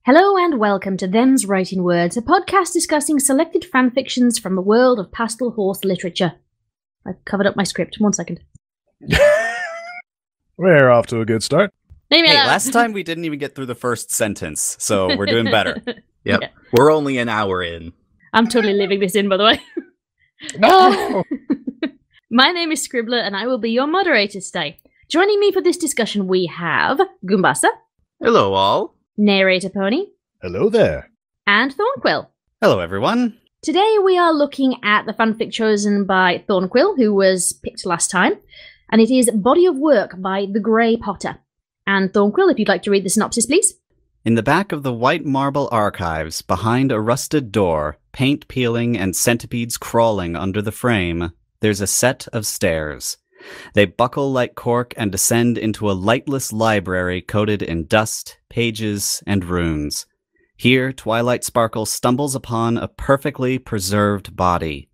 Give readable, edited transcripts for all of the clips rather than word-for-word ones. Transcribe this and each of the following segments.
Hello and welcome to Them's Writing Words, a podcast discussing selected fanfictions from the world of pastel horse literature. I've covered up my script. 1 second. We're off to a good start. Hey, last time we didn't even get through the first sentence, so we're doing better. Yep. Yeah. We're only an hour in. I'm totally leaving this in, by the way. No! My name is Scribbler, and I will be your moderator today. Joining me for this discussion we have Goombasa. Hello, all. Neighrator Pone. Hello there. And Thornquill. Hello, everyone. Today we are looking at the fanfic chosen by Thornquill, who was picked last time, and it is Body of Work by TheGreyPotter. And Thornquill, if you'd like to read the synopsis, please. In the back of the white marble archives, behind a rusted door, paint peeling and centipedes crawling under the frame, there's a set of stairs. They buckle like cork and descend into a lightless library coated in dust, pages, and runes. Here, Twilight Sparkle stumbles upon a perfectly preserved body.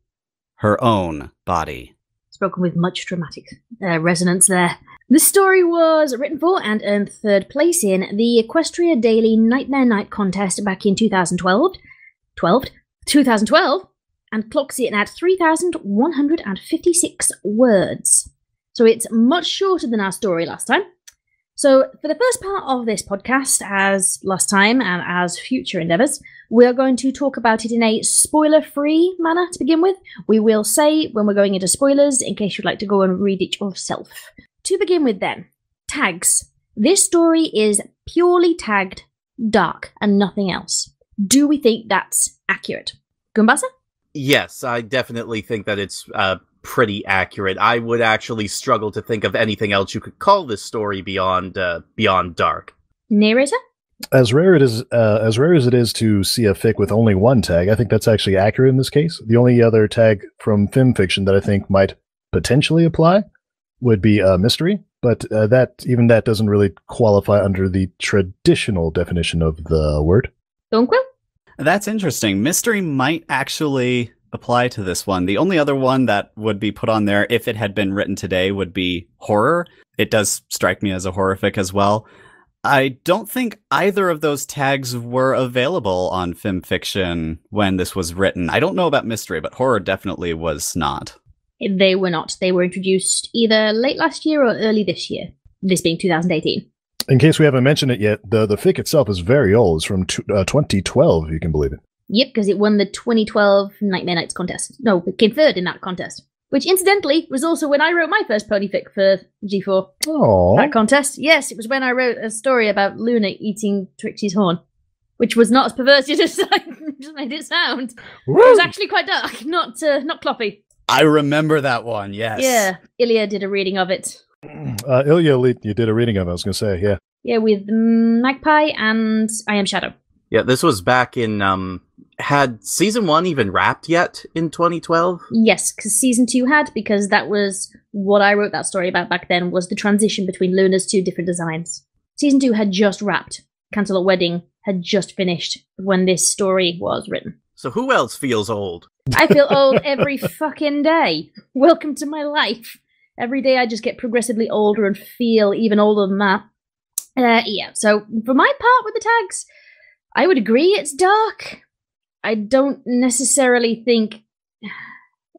Her own body. Spoken with much dramatic resonance there. The story was written for and earned 3rd place in the Equestria Daily Nightmare Night contest back in 2012, and clocks it at 3,156 words. So it's much shorter than our story last time. So for the first part of this podcast, as last time and as future endeavours, we're going to talk about it in a spoiler-free manner to begin with. We will say when we're going into spoilers, in case you'd like to go and read it yourself. To begin with then, tags. This story is purely tagged dark and nothing else. Do we think that's accurate? Goombasa? Yes, I definitely think that it's pretty accurate. I would actually struggle to think of anything else you could call this story beyond dark. Neighrator? As rare as it is to see a fic with only one tag, I think that's actually accurate in this case. The only other tag from Fimfiction that I think might potentially apply would be mystery, but that doesn't really qualify under the traditional definition of the word. Thornquill? That's interesting. Mystery might actually apply to this one. The only other one that would be put on there if it had been written today would be horror. It does strike me as a horrific as well. I don't think either of those tags were available on Fimfiction when this was written. I don't know about mystery, but horror definitely was not. They were not. They were introduced either late last year or early this year, this being 2018. In case we haven't mentioned it yet, the fic itself is very old. It's from 2012, if you can believe it. Yep, because it won the 2012 Nightmare Nights contest. No, it came 3rd in that contest. Which, incidentally, was also when I wrote my first pony fic for G4. Aww. That contest. Yes, it was when I wrote a story about Luna eating Trixie's horn. Which was not as perverse as I just made it sound. Woo! It was actually quite dark, not cloppy. I remember that one, yes. Yeah, Ilya did a reading of it. Ilya, you did a reading of it, I was going to say, yeah. Yeah, with Magpie and I Am Shadow. Yeah, this was back in, had Season 1 even wrapped yet in 2012? Yes, because Season 2 had, because that was what I wrote that story about back then, was the transition between Luna's 2 different designs. Season 2 had just wrapped. Canterlot Wedding had just finished when this story was written. So who else feels old? I feel old every fucking day. Welcome to my life. Every day I just get progressively older and feel even older than that. Yeah, so for my part with the tags, I would agree it's dark. I don't necessarily think...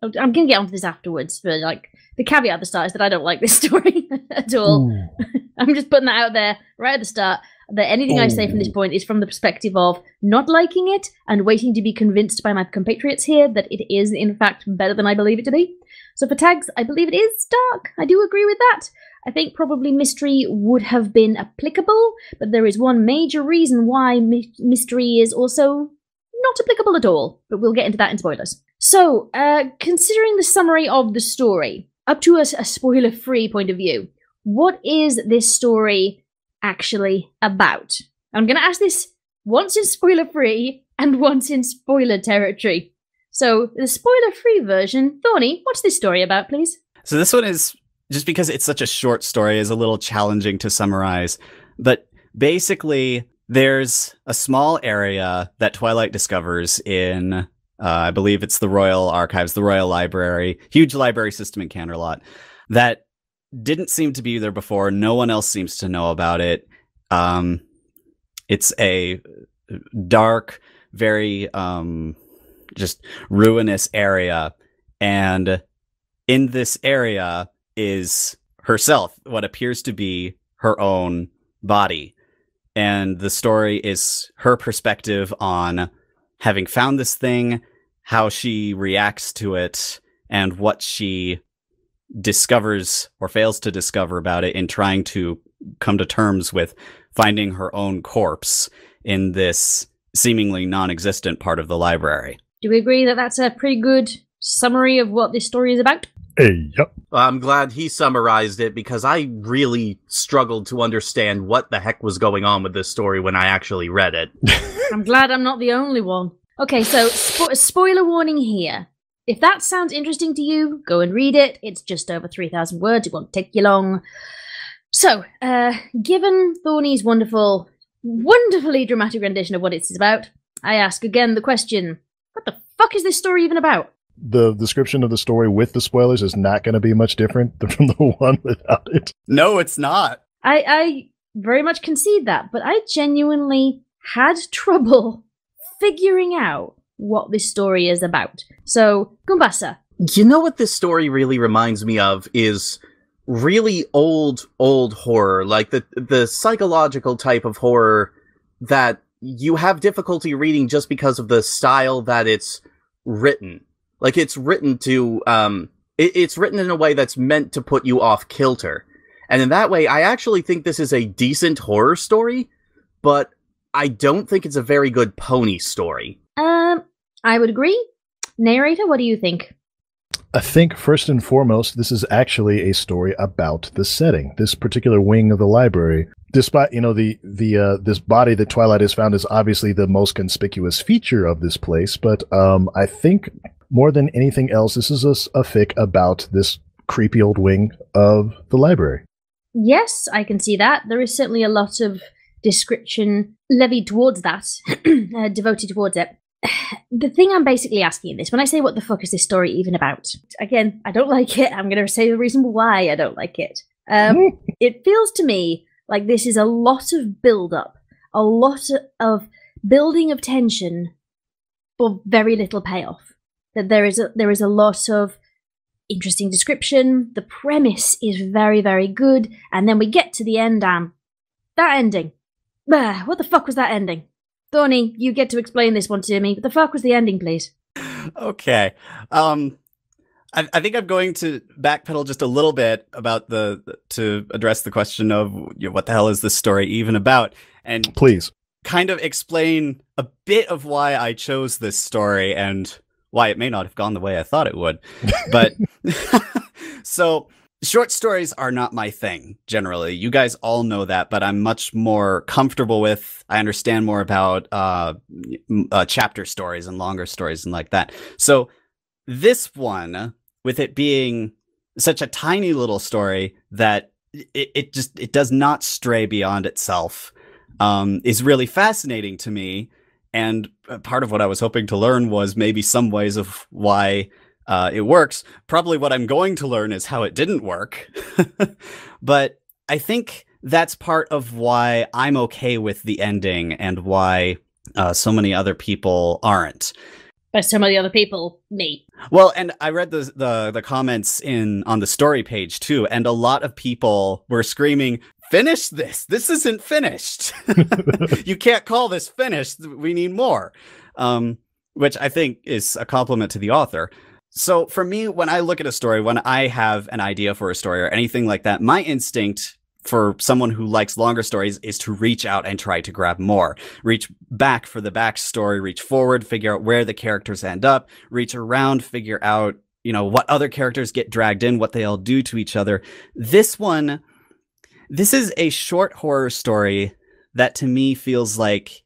I'm going to get onto this afterwards, but like the caveat at the start is that I don't like this story at all. I'm just putting that out there right at the start, that anything I say from this point is from the perspective of not liking it and waiting to be convinced by my compatriots here that it is, in fact, better than I believe it to be. So for tags, I believe it is dark. I do agree with that. I think probably mystery would have been applicable, but there is one major reason why mystery is also not applicable at all. But we'll get into that in spoilers. So, considering the summary of the story, up to a spoiler-free point of view, what is this story actually about? I'm going to ask this once in spoiler-free and once in spoiler territory. So, the spoiler-free version, Thorny, what's this story about, please? So this one is, just because it's such a short story, is a little challenging to summarize. But basically, there's a small area that Twilight discovers in, I believe it's the Royal Archives, the Royal Library, huge library system in Canterlot, that didn't seem to be there before. No one else seems to know about it. It's a dark, very just ruinous area. And in this area is herself, what appears to be her own body. And the story is her perspective on having found this thing, how she reacts to it, and what she discovers or fails to discover about it in trying to come to terms with finding her own corpse in this seemingly non-existent part of the library. Do we agree that that's a pretty good summary of what this story is about? Yep. I'm glad he summarized it, because I really struggled to understand what the heck was going on with this story when I actually read it. I'm glad I'm not the only one. Okay, so spoiler warning here. If that sounds interesting to you, go and read it. It's just over 3,000 words. It won't take you long. So, given Thorny's wonderfully dramatic rendition of what it's about, I ask again the question, what the fuck is this story even about? The description of the story with the spoilers is not going to be much different than from the one without it. No, it's not. I very much concede that, but I genuinely had trouble figuring out what this story is about. So, Goombasa. You know what this story really reminds me of is really old horror, like the psychological type of horror that you have difficulty reading just because of the style that it's written. Like, it's written to, it's written in a way that's meant to put you off kilter. And in that way, I actually think this is a decent horror story, but I don't think it's a very good pony story. I would agree. Neighrator, what do you think? I think, first and foremost, this is actually a story about the setting, this particular wing of the library. Despite, this body that Twilight has found is obviously the most conspicuous feature of this place, but I think more than anything else, this is a fic about this creepy old wing of the library. Yes, I can see that. There is certainly a lot of description levied towards that, devoted towards it. The thing I'm basically asking in this, when I say what the fuck is this story even about? Again, I don't like it. I'm going to say the reason why I don't like it. It feels to me like this is a lot of build-up, a lot of building of tension for very little payoff. That there is a lot of interesting description, the premise is very, very good, and then we get to the end, that ending. What the fuck was that ending? Thorny, you get to explain this one to me. What the fuck was the ending, please? Okay. I think I'm going to backpedal just a little bit about to address the question of what the hell is this story even about, and please kind of explain a bit of why I chose this story and why it may not have gone the way I thought it would. But so short stories are not my thing generally. You guys all know that, but I'm much more comfortable with. I understand more about chapter stories and longer stories and like that. So this one, with it being such a tiny little story that it does not stray beyond itself, is really fascinating to me. And part of what I was hoping to learn was maybe some ways of why it works. Probably what I'm going to learn is how it didn't work. But I think that's part of why I'm okay with the ending and why so many other people aren't. By so many other people, me. Well, and I read the comments on the story page too, and a lot of people were screaming, "Finish this! This isn't finished. You can't call this finished. We need more." Which I think is a compliment to the author. So for me, when I look at a story, when I have an idea for a story or anything like that, my instinct for someone who likes longer stories is to reach out and try to grab more. Reach back for the backstory, reach forward, figure out where the characters end up, reach around, figure out, what other characters get dragged in, what they all do to each other. This is a short horror story that to me feels like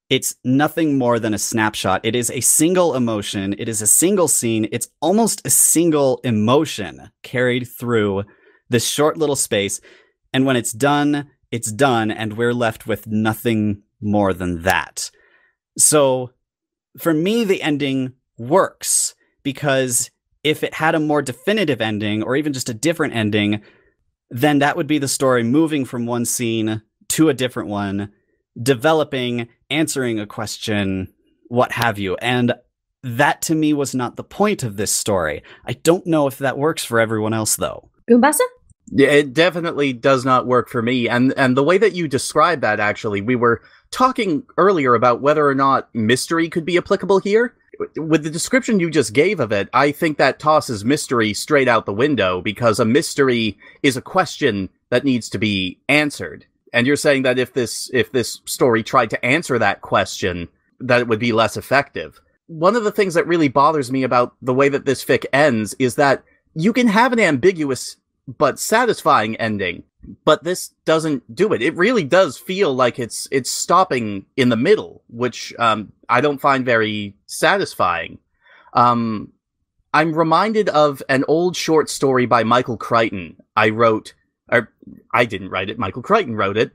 it's nothing more than a snapshot. It is a single emotion. It is a single scene. It's almost a single emotion carried through this short little space. And when it's done, and we're left with nothing more than that. So for me, the ending works because if it had a more definitive ending or even just a different ending, then that would be the story moving from one scene to a different one developing, answering a question, what have you. And that to me was not the point of this story. I don't know if that works for everyone else, though. Goombasa? Yeah, it definitely does not work for me. And the way that you describe that, actually, we were talking earlier about whether or not mystery could be applicable here. With the description you just gave of it, I think that tosses mystery straight out the window, because a mystery is a question that needs to be answered. And you're saying that if this story tried to answer that question, that it would be less effective. One of the things that really bothers me about the way that this fic ends is that you can have an ambiguous but satisfying ending, but this doesn't do it. It really does feel like it's stopping in the middle, which I don't find very satisfying. I'm reminded of an old short story by Michael Crichton I didn't write it, Michael Crichton wrote it,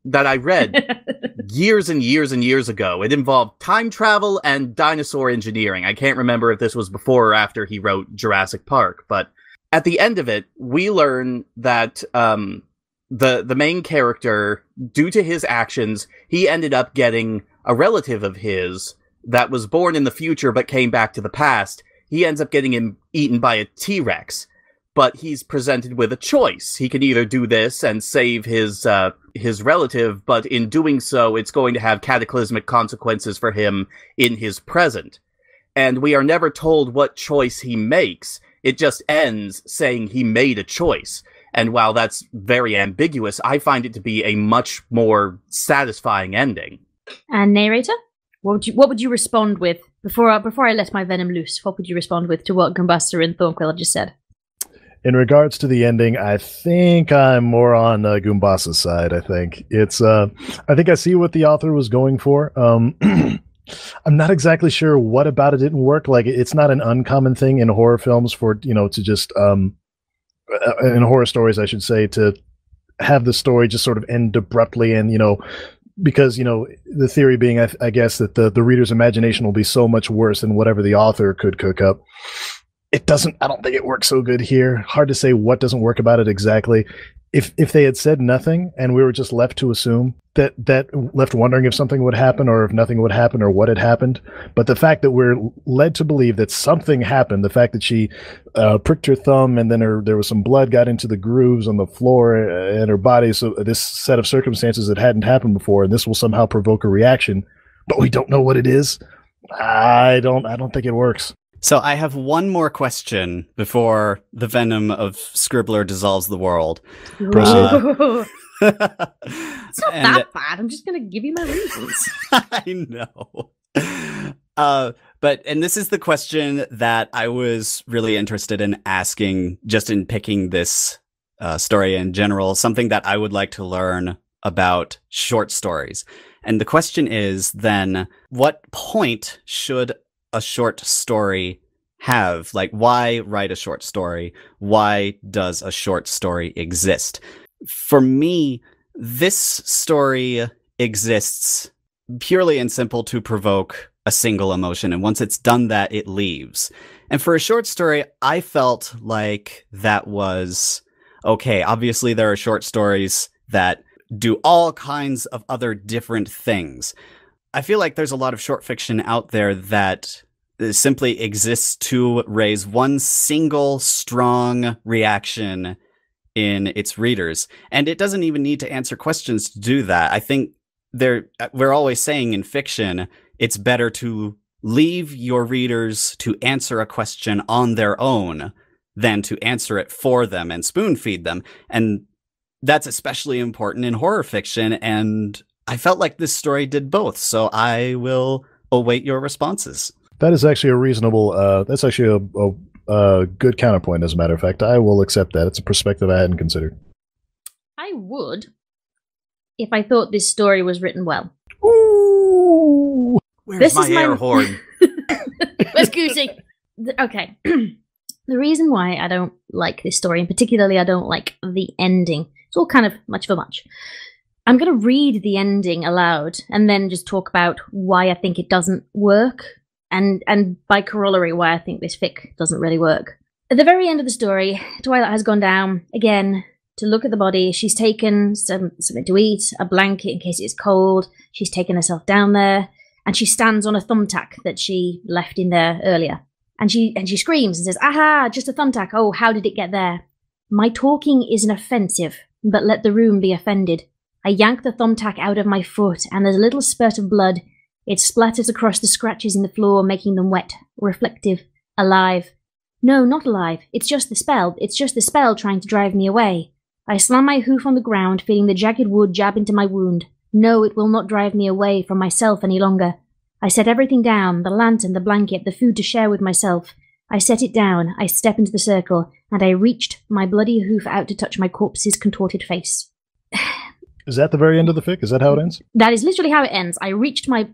that I read years and years and years ago. It involved time travel and dinosaur engineering. I can't remember if this was before or after he wrote Jurassic Park, but at the end of it, we learn that the main character, due to his actions, he ended up getting a relative of his that was born in the future but came back to the past. He ends up getting eaten by a T-Rex. But he's presented with a choice. He can either do this and save his relative, but in doing so, it's going to have cataclysmic consequences for him in his present. And we are never told what choice he makes. It just ends saying he made a choice. And while that's very ambiguous, I find it to be a much more satisfying ending. And Neighrator? What would you respond with before I let my venom loose? What would you respond with to what Goombasa and Thornquill just said? In regards to the ending, I think I'm more on Goombasa's side. I think it's. I think I see what the author was going for. I'm not exactly sure what about it didn't work. Like, it's not an uncommon thing in horror films for to just in horror stories, I should say, to have the story just sort of end abruptly, and because the theory being, I guess, that the reader's imagination will be so much worse than whatever the author could cook up. It doesn't. I don't think it works so good here. Hard to say what doesn't work about it exactly. If they had said nothing and we were just left to assume that left wondering if something would happen or if nothing would happen or what had happened. But the fact that we're led to believe that something happened, the fact that she pricked her thumb and then there was some blood got into the grooves on the floor and her body. So this set of circumstances that hadn't happened before, and this will somehow provoke a reaction, but we don't know what it is. I don't think it works. So I have one more question before the venom of Scribbler dissolves the world. It's not that bad. I'm just going to give you my reasons. I know. And this is the question that I was really interested in asking, just in picking this story in general, something that I would like to learn about short stories. And the question is then, what point should a short story have? Like, why write a short story? Why does a short story exist? For me, this story exists purely and simple to provoke a single emotion, and once it's done that, it leaves. And for a short story, I felt like that was okay. Obviously, there are short stories that do all kinds of other different things. I feel like there's a lot of short fiction out there that simply exists to raise one single strong reaction in its readers. And it doesn't even need to answer questions to do that. I think we're always saying in fiction, it's better to leave your readers to answer a question on their own than to answer it for them and spoon feed them. And that's especially important in horror fiction. And I felt like this story did both. So I will await your responses. That is actually a reasonable, that's actually a good counterpoint, as a matter of fact. I will accept that. It's a perspective I hadn't considered. I would, if I thought this story was written well. Ooh! Where's my air horn? Where's Goosey? Okay. The reason why I don't like this story, and particularly I don't like the ending, it's all kind of much for much. I'm going to read the ending aloud and then just talk about why I think it doesn't work. And by corollary, why I think this fic doesn't really work. At the very end of the story, Twilight has gone down again to look at the body. She's taken something to eat, a blanket in case it's cold. She's taken herself down there, and she stands on a thumbtack that she left in there earlier. And she screams and says, "Aha, just a thumbtack. Oh, how did it get there? My talking isn't offensive, but let the room be offended. I yank the thumbtack out of my foot, and there's a little spurt of blood. It splatters across the scratches in the floor, making them wet, reflective, alive. No, not alive. It's just the spell. It's just the spell trying to drive me away. I slam my hoof on the ground, feeling the jagged wood jab into my wound. No, it will not drive me away from myself any longer. I set everything down, the lantern, the blanket, the food to share with myself. I set it down, I step into the circle, and I reached my bloody hoof out to touch my corpse's contorted face." Is that the very end of the fic? Is that how it ends? That is literally how it ends. I reached my...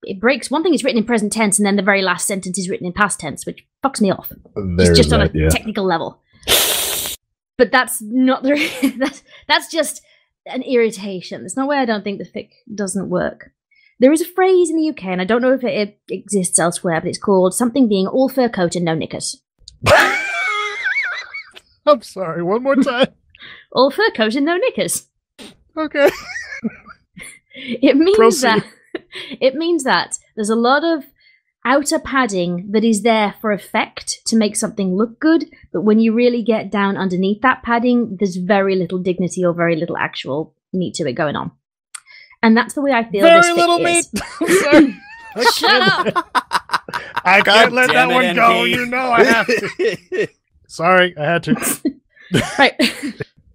It breaks. One thing is written in present tense, and then the very last sentence is written in past tense, which fucks me off. It's just on a technical level. But that's not the... that's just an irritation. There's no way I don't think the fic doesn't work. There is a phrase in the UK, and I don't know if it exists elsewhere, but it's called something being all fur coat and no knickers. I'm sorry, one more time. All fur coat and no knickers. Okay. It means that there's a lot of outer padding that is there for effect to make something look good, but when you really get down underneath that padding, there's very little dignity or very little actual meat to it going on. And that's the way I feel very this little fic meat. is. Shut up! I can't let that one go. You know I have to. Sorry, I had to. Right.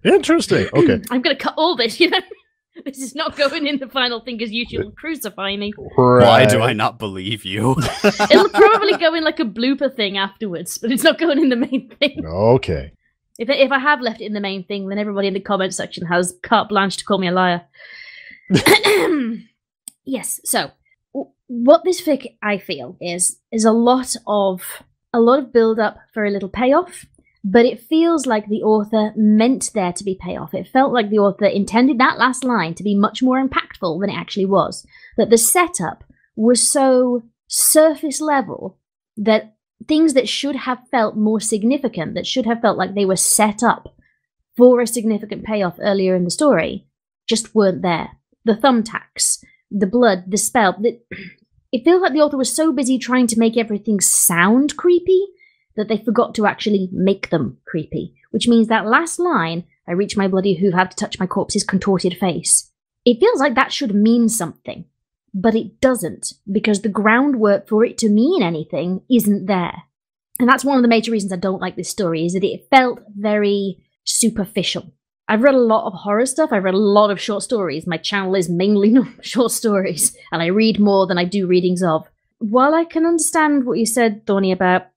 Interesting. Okay. I'm going to cut all this, you know? This is not going in the final thing because YouTube will crucify me. Right. Why do I not believe you? It'll probably go in like a blooper thing afterwards, but it's not going in the main thing. Okay. If I have left it in the main thing, then everybody in the comment section has carte blanche to call me a liar. Yes, so what this fic, I feel, is a lot of build-up for a little payoff, but it feels like the author meant there to be payoff. It felt like the author intended that last line to be much more impactful than it actually was. That the setup was so surface level that things that should have felt more significant, that should have felt like they were set up for a significant payoff earlier in the story, just weren't there. The thumbtacks, the blood, the spell. It feels like the author was so busy trying to make everything sound creepy that they forgot to actually make them creepy. Which means that last line, I reach my bloody hoof out to touch my corpse's contorted face. It feels like that should mean something. But it doesn't, because the groundwork for it to mean anything isn't there. And that's one of the major reasons I don't like this story, is that it felt very superficial. I've read a lot of horror stuff. I've read a lot of short stories. My channel is mainly short stories, and I read more than I do readings of. While I can understand what you said, Thorny, about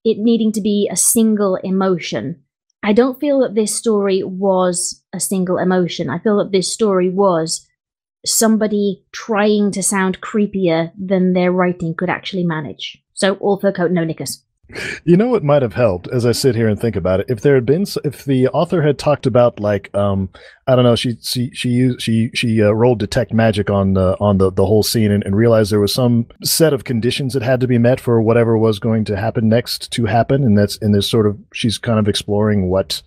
it needing to be a single emotion, I don't feel that this story was a single emotion. I feel that this story was somebody trying to sound creepier than their writing could actually manage. So, all fur coat, no knickers. You know what might have helped as I sit here and think about it? If the author had talked about, like, I don't know, she rolled detect magic on the whole scene and realized there was some set of conditions that had to be met for whatever was going to happen next to happen, and there's sort of, she's kind of exploring what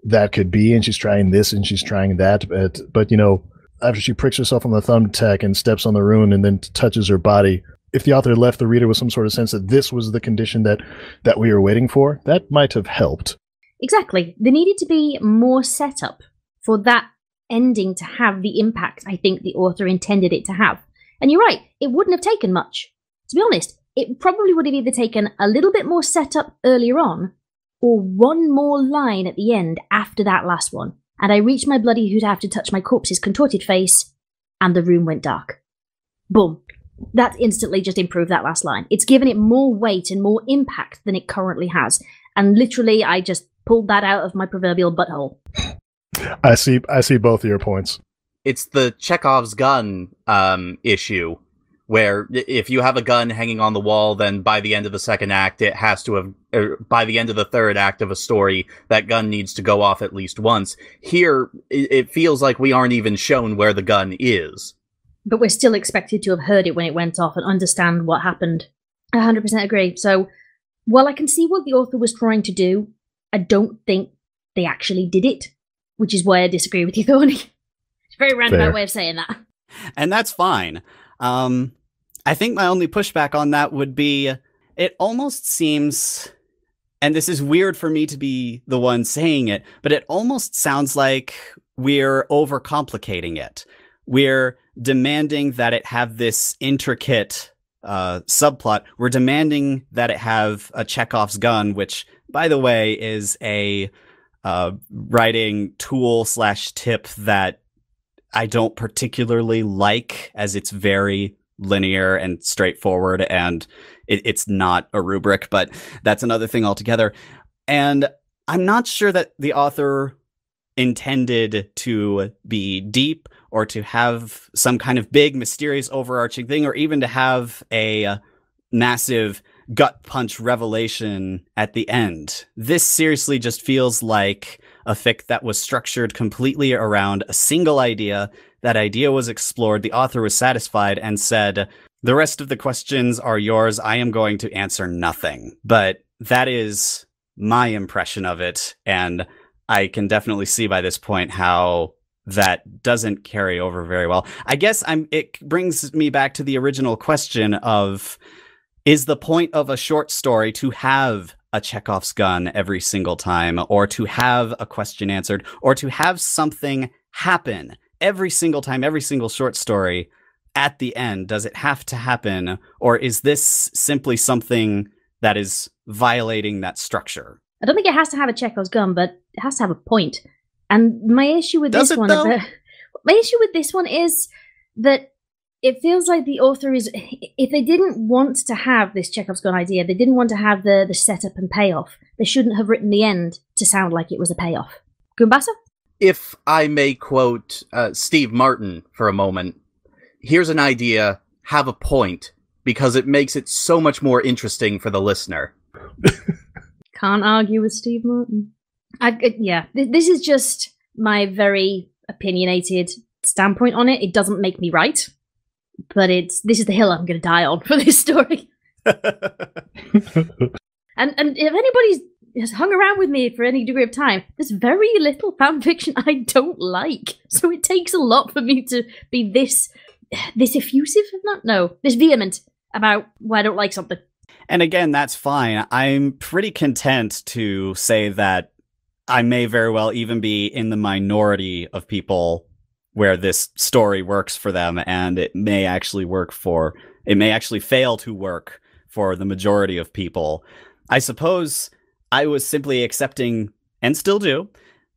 that could be, and she's trying this and she's trying that, but you know, after she pricks herself on the thumbtack and steps on the rune and then touches her body, if the author left the reader with some sort of sense that this was the condition that we were waiting for, that might have helped. Exactly. There needed to be more setup for that ending to have the impact I think the author intended it to have. And you're right, it wouldn't have taken much. To be honest, it probably would have either taken a little bit more setup earlier on, or one more line at the end after that last one. And I reached my bloody hoot after to touch my corpse's contorted face, and the room went dark. Boom. That instantly just improved that last line. It's given it more weight and more impact than it currently has. And literally, I just pulled that out of my proverbial butthole. I see both of your points. It's the Chekhov's gun issue, where if you have a gun hanging on the wall, then by the end of the second act, it has to have, by the end of the third act of a story, that gun needs to go off at least once. Here, it feels like we aren't even shown where the gun is. But we're still expected to have heard it when it went off and understand what happened. I 100% agree. So, while I can see what the author was trying to do, I don't think they actually did it. which is why I disagree with you, Thorny. It's a very roundabout way of saying that. And that's fine. I think my only pushback on that would be, it almost seems, and this is weird for me to be the one saying it, but it almost sounds like we're overcomplicating it. We're demanding that it have this intricate subplot. We're demanding that it have a Chekhov's gun, which, by the way, is a writing tool/tip that I don't particularly like, as it's very linear and straightforward, and it's not a rubric, but that's another thing altogether. And I'm not sure that the author intended to be deep or to have some kind of big, mysterious, overarching thing, or even to have a massive gut punch revelation at the end. This seriously just feels like a fic that was structured completely around a single idea. That idea was explored, the author was satisfied, and said, the rest of the questions are yours, I am going to answer nothing. But that is my impression of it, and I can definitely see by this point how that doesn't carry over very well. I guess it brings me back to the original question of, is the point of a short story to have a Chekhov's gun every single time, or to have a question answered, or to have something happen every single time, every single short story at the end? Does it have to happen, or is this simply something that is violating that structure? I don't think it has to have a Chekhov's gun, but it has to have a point. And my issue with this one is that it feels like the author is, if they didn't want to have this Chekhov's gun idea, they didn't want to have the setup and payoff, they shouldn't have written the end to sound like it was a payoff. Goombasa? If I may quote Steve Martin for a moment, here's an idea, have a point, because it makes it so much more interesting for the listener. Can't argue with Steve Martin. This is just my very opinionated standpoint on it. It doesn't make me right, but this is the hill I'm going to die on for this story. And if anybody's has hung around with me for any degree of time, there's very little fanfiction I don't like. So it takes a lot for me to be this effusive, this vehement about why I don't like something. And again, that's fine. I'm pretty content to say that I may very well even be in the minority of people where this story works for them, and it may actually fail to work for the majority of people. I suppose I was simply accepting, and still do,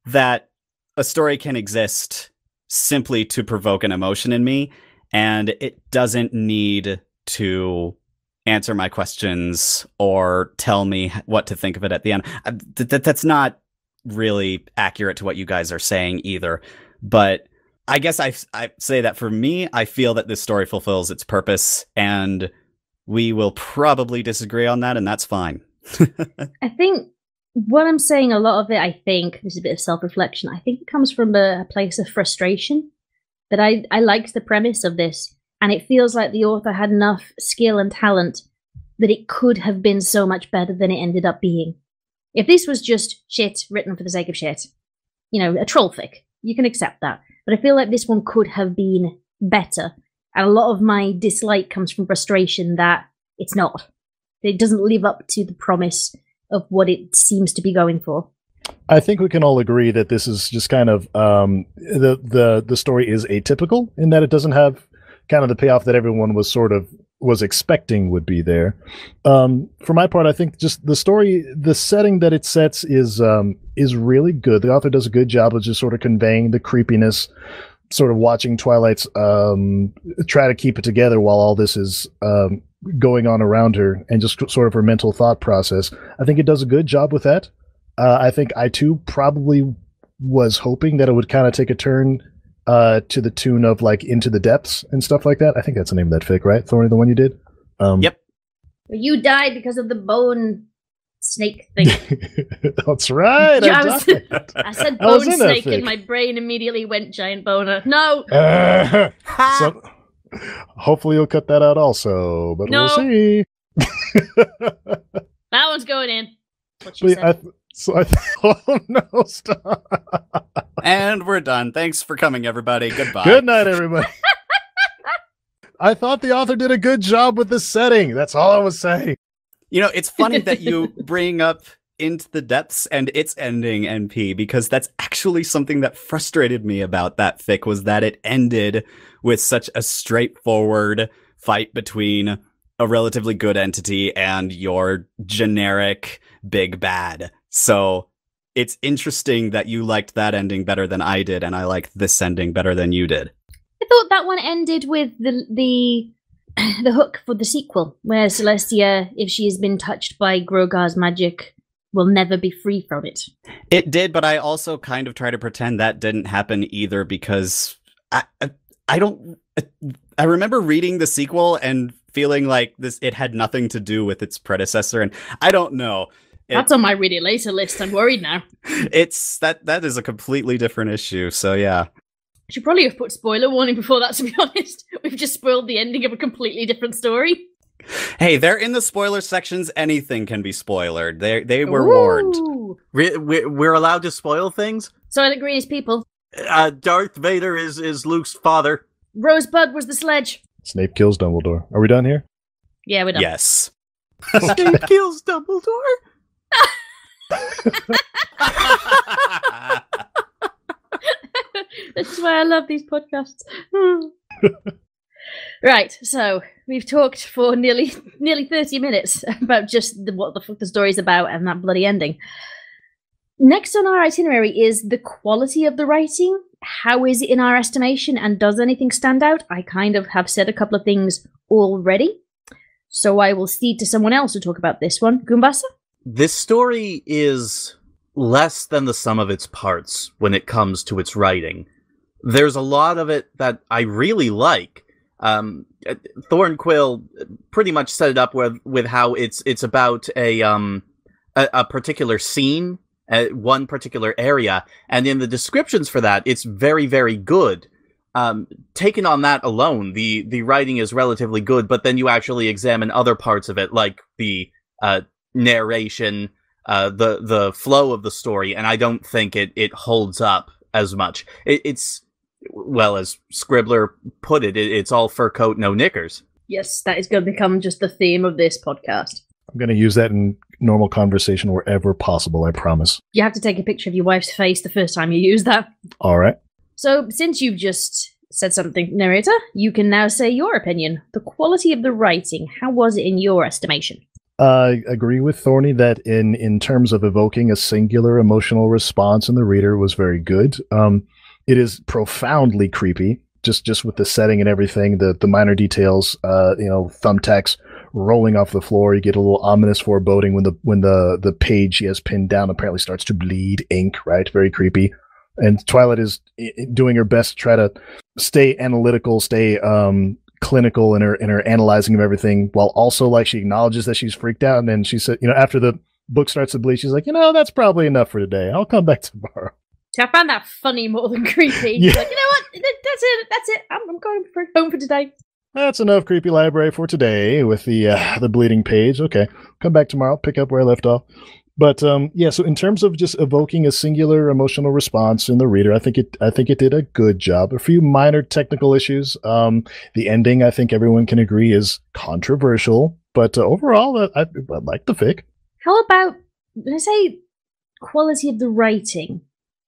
that a story can exist simply to provoke an emotion in me, and it doesn't need to answer my questions or tell me what to think of it at the end. That's not really accurate to what you guys are saying either. But I guess I say that for me, I feel that this story fulfills its purpose, and we will probably disagree on that, and that's fine. I think what I'm saying, a lot of it, this is a bit of self-reflection, I think it comes from a place of frustration. That I liked the premise of this, and it feels like the author had enough skill and talent that it could have been so much better than it ended up being. If this was just shit written for the sake of shit, a troll fic, you can accept that. But I feel like this one could have been better. And a lot of my dislike comes from frustration that it's not. It doesn't live up to the promise of what it seems to be going for. I think we can all agree that this is just kind of the story is atypical in that it doesn't have kind of the payoff that everyone was expecting would be there. For my part, I think just the story, the setting that it sets is really good. The author does a good job of just sort of conveying the creepiness, sort of watching Twilight's try to keep it together while all this is going on around her, and just sort of her mental thought process. I think it does a good job with that. I think I too probably was hoping that it would kind of take a turn to the tune of like Into the Depths and stuff like that. I think that's the name of that fic, right? Thorny, the one you did? Yep. You died because of the bone snake thing. That's right. I said bone snake and my brain immediately went giant boner. No! So, hopefully you'll cut that out also, but no. we'll see. That one's going in. So oh no, stop. And we're done. Thanks for coming, everybody. Goodbye. Good night, everybody. I thought the author did a good job with the setting. That's all I was saying. You know, it's funny that you bring up Into the Depths and its ending, NP, because that's actually something that frustrated me about that fic, was that it ended with such a straightforward fight between a relatively good entity and your generic big bad. So it's interesting that you liked that ending better than I did, and I liked this ending better than you did. I thought that one ended with the hook for the sequel, where Celestia, if she has been touched by Grogar's magic, will never be free from it. It did, but I also kind of try to pretend that didn't happen either, because I remember reading the sequel and feeling like it had nothing to do with its predecessor, and I don't know. That's on my read it later list. I'm worried now. That is a completely different issue, so yeah. I should probably have put spoiler warning before that, to be honest. We've just spoiled the ending of a completely different story. Hey, they're in the spoiler sections. Anything can be spoilered. They were warned. We're allowed to spoil things? Silent Green is people. Darth Vader is Luke's father. Rosebud was the sledge. Snape kills Dumbledore. Are we done here? Yeah, we're done. Yes. Snape kills Dumbledore? This is why I love these podcasts. Right, so we've talked for nearly 30 minutes about just what the fuck the story's about and that bloody ending. Next on our itinerary is the quality of the writing. How is it in our estimation, and does anything stand out? I kind of have said a couple of things already, so I will cede to someone else to talk about this one. Goombasa? This story is less than the sum of its parts when it comes to its writing. There's a lot of it that I really like. Thornquill pretty much set it up with how it's about a particular scene, one particular area, and in the descriptions for that, it's very, very good. Taken on that alone, the writing is relatively good, but then you actually examine other parts of it, like the narration, the flow of the story, and I don't think it holds up as much. It's well, as Scribbler put it, it's all fur coat, no knickers. Yes, that is going to become just the theme of this podcast. I'm going to use that in normal conversation wherever possible, I promise. You have to take a picture of your wife's face the first time you use that. All right. So, since you've just said something, Neighrator, you can now say your opinion. The quality of the writing, how was it in your estimation? I agree with Thorny that in terms of evoking a singular emotional response in the reader was very good. It is profoundly creepy, just with the setting and everything, the minor details, thumbtacks rolling off the floor. You get a little ominous foreboding when the page she has pinned down apparently starts to bleed ink, right? Very creepy. And Twilight is doing her best to try to stay analytical, stay clinical in her analyzing of everything, while also like she acknowledges that she's freaked out. And then she said, after the book starts to bleed, she's like, that's probably enough for today. I'll come back tomorrow. I found that funny more than creepy. Yeah. Like, you know what? That's it. I'm going home for today. That's enough creepy library for today with the bleeding page. Okay, come back tomorrow, pick up where I left off. But so in terms of just evoking a singular emotional response in the reader, I think it did a good job. A few minor technical issues. The ending, I think everyone can agree, is controversial, but overall, I like the fic. How about, when I say quality of the writing?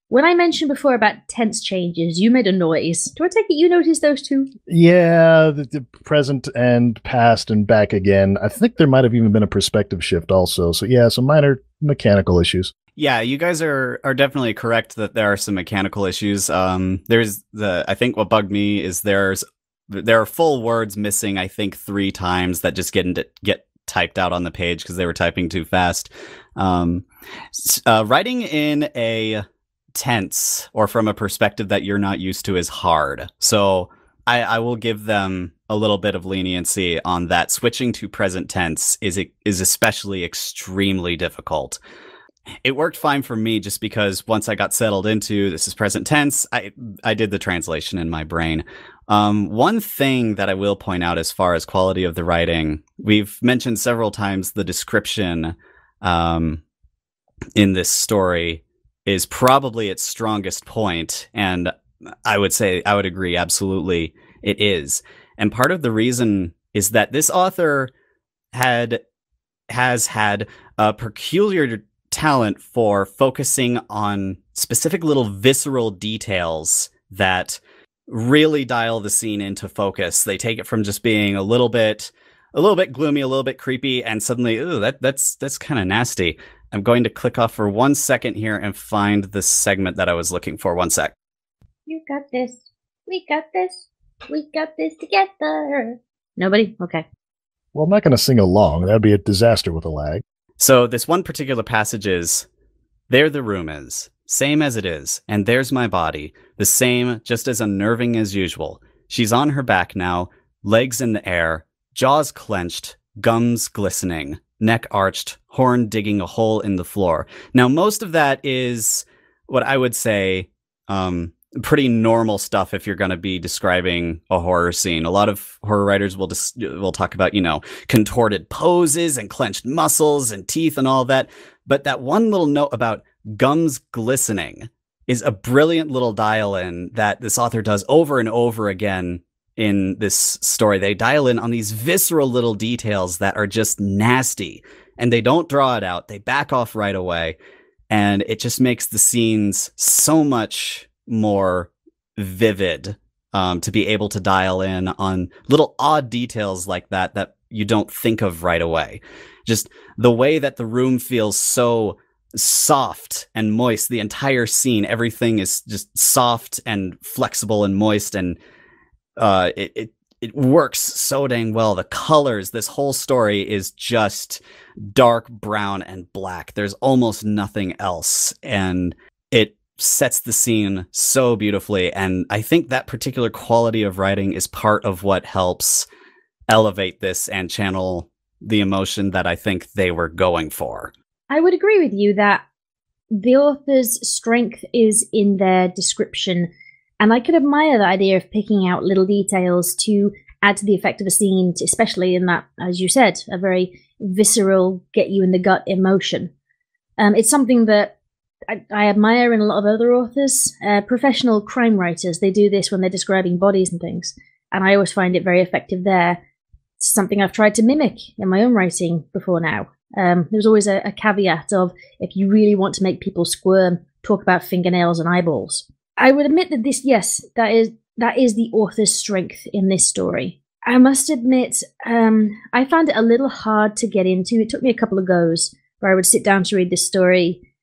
When I mentioned before about tense changes, you made a noise. Do I take it you noticed those too? Yeah, the present and past and back again. I think there might have even been a perspective shift also. So yeah, some minor mechanical issues. Yeah, you guys are definitely correct that there are some mechanical issues. I think what bugged me is there are full words missing, I think 3 times that just get typed out on the page because they were typing too fast. Writing in a tense or from a perspective that you're not used to is hard. So I will give them a little bit of leniency on that. Switching to present tense is especially extremely difficult. It worked fine for me just because once I got settled into this is present tense, I did the translation in my brain. One thing that I will point out as far as quality of the writing, we've mentioned several times the description in this story is probably its strongest point, and I would agree, absolutely, it is. And part of the reason is that this author has had a peculiar talent for focusing on specific little visceral details that really dial the scene into focus. They take it from just being a little bit gloomy, a little bit creepy, and suddenly, ooh, that's kind of nasty. I'm going to click off for 1 second here and find the segment that I was looking for. 1 sec. You got this. We got this. We got this together. Nobody? Okay. Well, I'm not going to sing along. That would be a disaster with a lag. So this one particular passage is, there the room is, same as it is, and there's my body, the same, just as unnerving as usual. She's on her back now, legs in the air, jaws clenched, gums glistening, neck arched, horn digging a hole in the floor. Now, most of that is what I would say pretty normal stuff if you're going to be describing a horror scene. A lot of horror writers will talk about, contorted poses and clenched muscles and teeth and all that. But that one little note about gums glistening is a brilliant little dial-in that this author does over and over again in this story. They dial in on these visceral little details that are just nasty, and they don't draw it out. They back off right away, and it just makes the scenes so much more vivid to be able to dial in on little odd details like that you don't think of right away. Just the way that the room feels so soft and moist, the entire scene, everything is just soft and flexible and moist, and it works so dang well. The colors, this whole story is just dark brown and black. There's almost nothing else, and it sets the scene so beautifully. And I think that particular quality of writing is part of what helps elevate this and channel the emotion that I think they were going for. I would agree with you that the author's strength is in their description, and I could admire the idea of picking out little details to add to the effect of a scene, especially in that, as you said, a very visceral, get you in the gut emotion. It's something that I admire in a lot of other authors. Professional crime writers, they do this when they're describing bodies and things, and I always find it very effective there. It's something I've tried to mimic in my own writing before now. There's always a caveat of, if you really want to make people squirm, talk about fingernails and eyeballs. I would admit that this, yes, that is the author's strength in this story. I must admit, I found it a little hard to get into. It took me a couple of goes where I would sit down to read this story,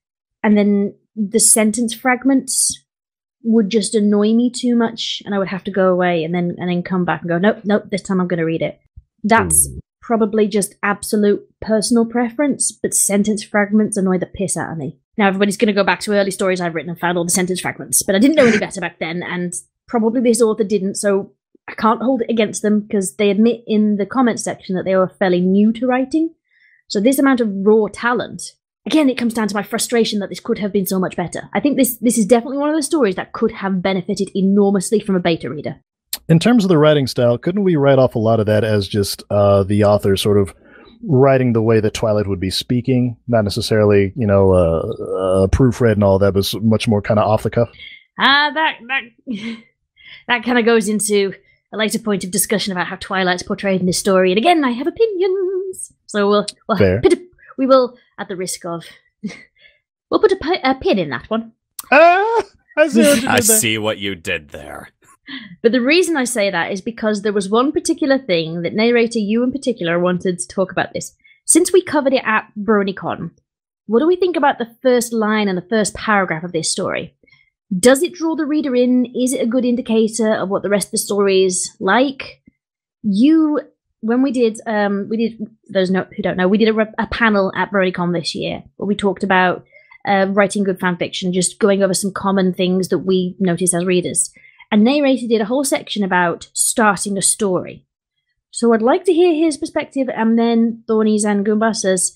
and then the sentence fragments would just annoy me too much, and I would have to go away and then come back and go, nope, this time I'm going to read it. That's probably just absolute personal preference, but sentence fragments annoy the piss out of me. Now everybody's going to go back to early stories I've written and found all the sentence fragments, but I didn't know any better back then, and probably this author didn't, so I can't hold it against them, because they admit in the comments section that they were fairly new to writing. So this amount of raw talent, again, it comes down to my frustration that this could have been so much better. I think this is definitely one of the stories that could have benefited enormously from a beta reader. In terms of the writing style, couldn't we write off a lot of that as just the author sort of writing the way that Twilight would be speaking, not necessarily, proofread and all that, but much more kind of off the cuff? That kind of goes into a later point of discussion about how Twilight's portrayed in this story. And again, I have opinions. So we'll we will, at the risk of, we'll put a pin in that one. I see what you did there. But the reason I say that is because there was one particular thing that Neighrator, you in particular, wanted to talk about this. Since we covered it at BronyCon, what do we think about the first line and the first paragraph of this story? Does it draw the reader in? Is it a good indicator of what the rest of the story is like? When we did, those who don't know, we did a panel at BronyCon this year where we talked about writing good fanfiction, just going over some common things that we notice as readers. And Neighrator did a whole section about starting a story. So I'd like to hear his perspective, and then Thorny's and Goombasa's,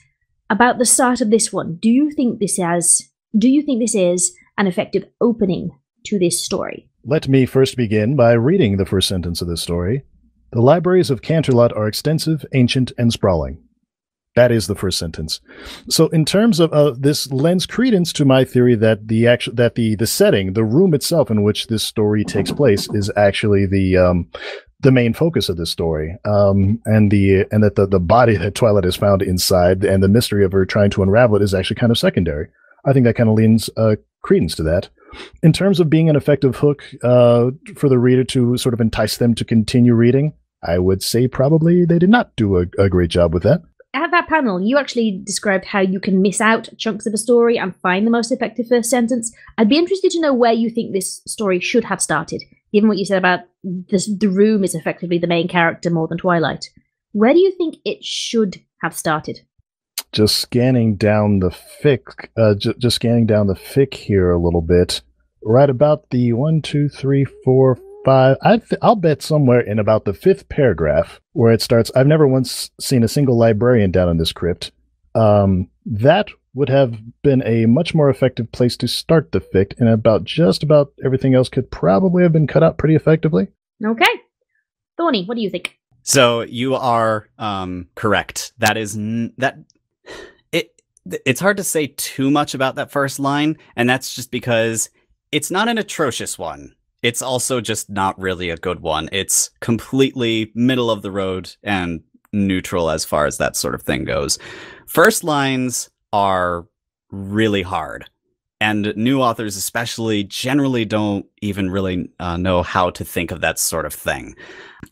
about the start of this one. Do you think this is an effective opening to this story? Let me first begin by reading the first sentence of this story. The libraries of Canterlot are extensive, ancient, and sprawling. That is the first sentence. So in terms of this lends credence to my theory that the setting, the room itself in which this story takes place, is actually the main focus of this story, and that the body that Twilight has found inside and the mystery of her trying to unravel it is actually kind of secondary. I think that kind of lends credence to that. In terms of being an effective hook for the reader to sort of entice them to continue reading, I would say probably they did not do a great job with that. At that panel, you actually described how you can miss out chunks of a story and find the most effective first sentence. I'd be interested to know where you think this story should have started, given what you said about the room is effectively the main character more than Twilight. Where do you think it should have started? Just scanning down the fic, just scanning down the fic here a little bit. Right about the 1, 2, 3, 4, 5. I'll bet somewhere in about the 5th paragraph where it starts. I've never once seen a single librarian down in this crypt. That would have been a much more effective place to start the fic, and just about everything else could probably have been cut out pretty effectively. Okay. Thorny, what do you think? So you are correct. That is it's hard to say too much about that first line, and that's just because it's not an atrocious one. It's also just not really a good one. It's completely middle of the road and neutral as far as that sort of thing goes. First lines are really hard, and new authors especially generally don't even really know how to think of that sort of thing.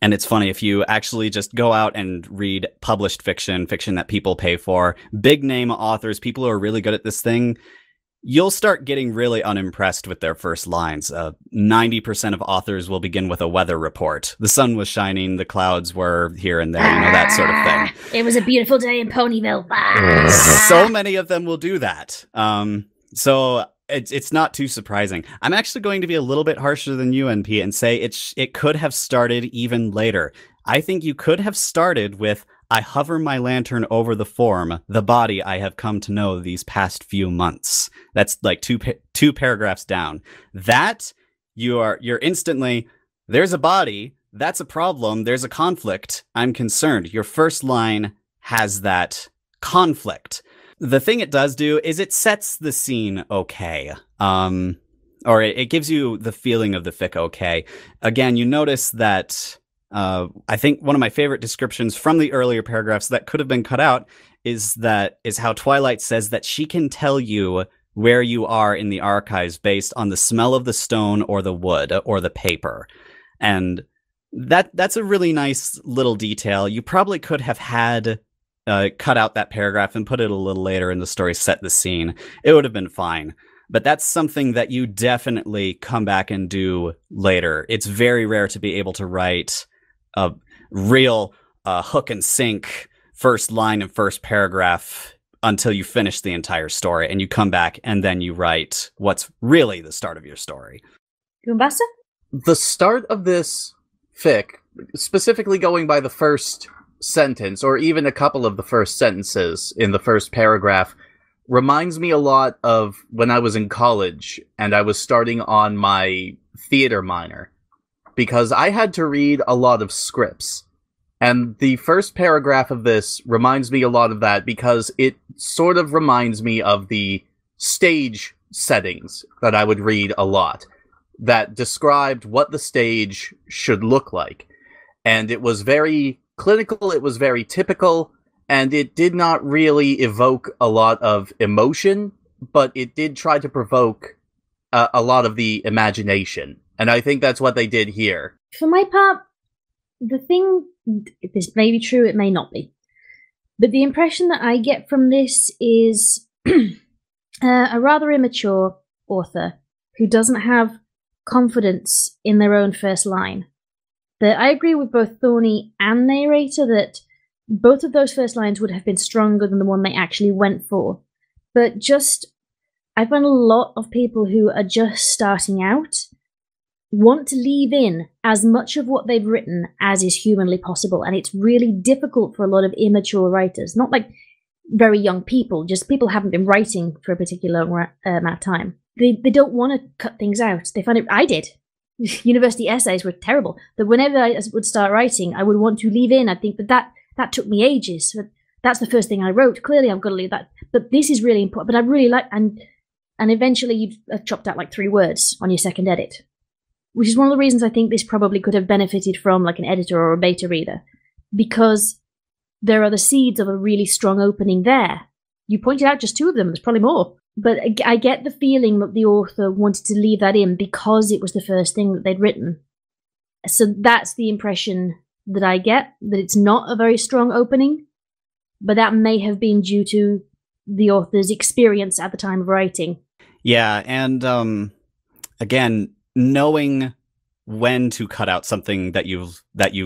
And it's funny, if you actually just go out and read published fiction that people pay for, big name authors, people who are really good at this thing, you'll start getting really unimpressed with their first lines. 90% of authors will begin with a weather report. The sun was shining, the clouds were here and there, that sort of thing. It was a beautiful day in Ponyville. So many of them will do that. So it's not too surprising. I'm actually going to be a little bit harsher than you, NP, and say it could have started even later. I think you could have started with, I hover my lantern over the form, the body I have come to know these past few months. That's like two paragraphs down. That you're instantly, there's a body, that's a problem, there's a conflict, I'm concerned. Your first line has that conflict. The thing it does do is it sets the scene okay. Or it gives you the feeling of the fic okay. Again, you notice that I think one of my favorite descriptions from the earlier paragraphs that could have been cut out is how Twilight says that she can tell you where you are in the archives based on the smell of the stone or the wood or the paper. And that's a really nice little detail. You probably could have had cut out that paragraph and put it a little later in the story, set the scene. It would have been fine. But that's something that you definitely come back and do later. It's very rare to be able to write a real hook and sink first line and first paragraph until you finish the entire story, and you come back and then you write what's really the start of your story. Goombasa? The start of this fic, specifically going by the first sentence, or even a couple of the first sentences in the first paragraph, reminds me a lot of when I was in college and I was starting on my theater minor, because I had to read a lot of scripts. And the first paragraph of this reminds me a lot of that, because it sort of reminds me of the stage settings that I would read a lot, that described what the stage should look like. And it was very clinical, it was very typical, and it did not really evoke a lot of emotion, but it did try to provoke a lot of the imagination. And I think that's what they did here. For my part, the thing, this may be true, it may not be, but the impression that I get from this is a rather immature author who doesn't have confidence in their own first line. That I agree with both Thorny and Neighrator that both of those first lines would have been stronger than the one they actually went for. But I find a lot of people who are just starting out want to leave in as much of what they've written as is humanly possible, and it's really difficult for a lot of immature writers. Not like very young people, just people who haven't been writing for a particular amount of time. They don't want to cut things out. They find it. I did. University essays were terrible. But whenever I would start writing, I would want to leave in. I think that took me ages. But that's the first thing I wrote. Clearly, I've got to leave that. But this is really important. But I really like, and eventually you've chopped out like 3 words on your second edit, which is one of the reasons I think this probably could have benefited from like an editor or a beta reader, because there are the seeds of a really strong opening there. You pointed out just 2 of them. There's probably more. But I get the feeling that the author wanted to leave that in because it was the first thing that they'd written. So that's the impression that I get, that it's not a very strong opening, but that may have been due to the author's experience at the time of writing. Yeah, and again, knowing when to cut out something that you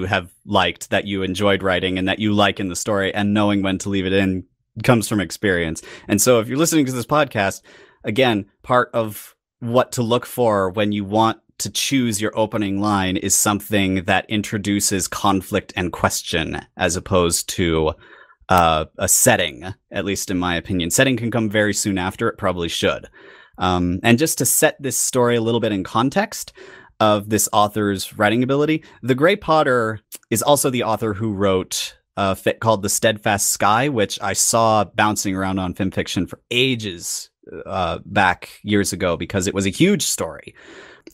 have liked, that you enjoyed writing, and that you like in the story, and knowing when to leave it in comes from experience. And so if you're listening to this podcast, again, part of what to look for when you want to choose your opening line is something that introduces conflict and question, as opposed to a setting, at least in my opinion. Setting can come very soon after. It probably should. And just to set this story a little bit in context of this author's writing ability, TheGreyPotter is also the author who wrote a fic called The Steadfast Sky, which I saw bouncing around on Fimfiction for ages back years ago because it was a huge story.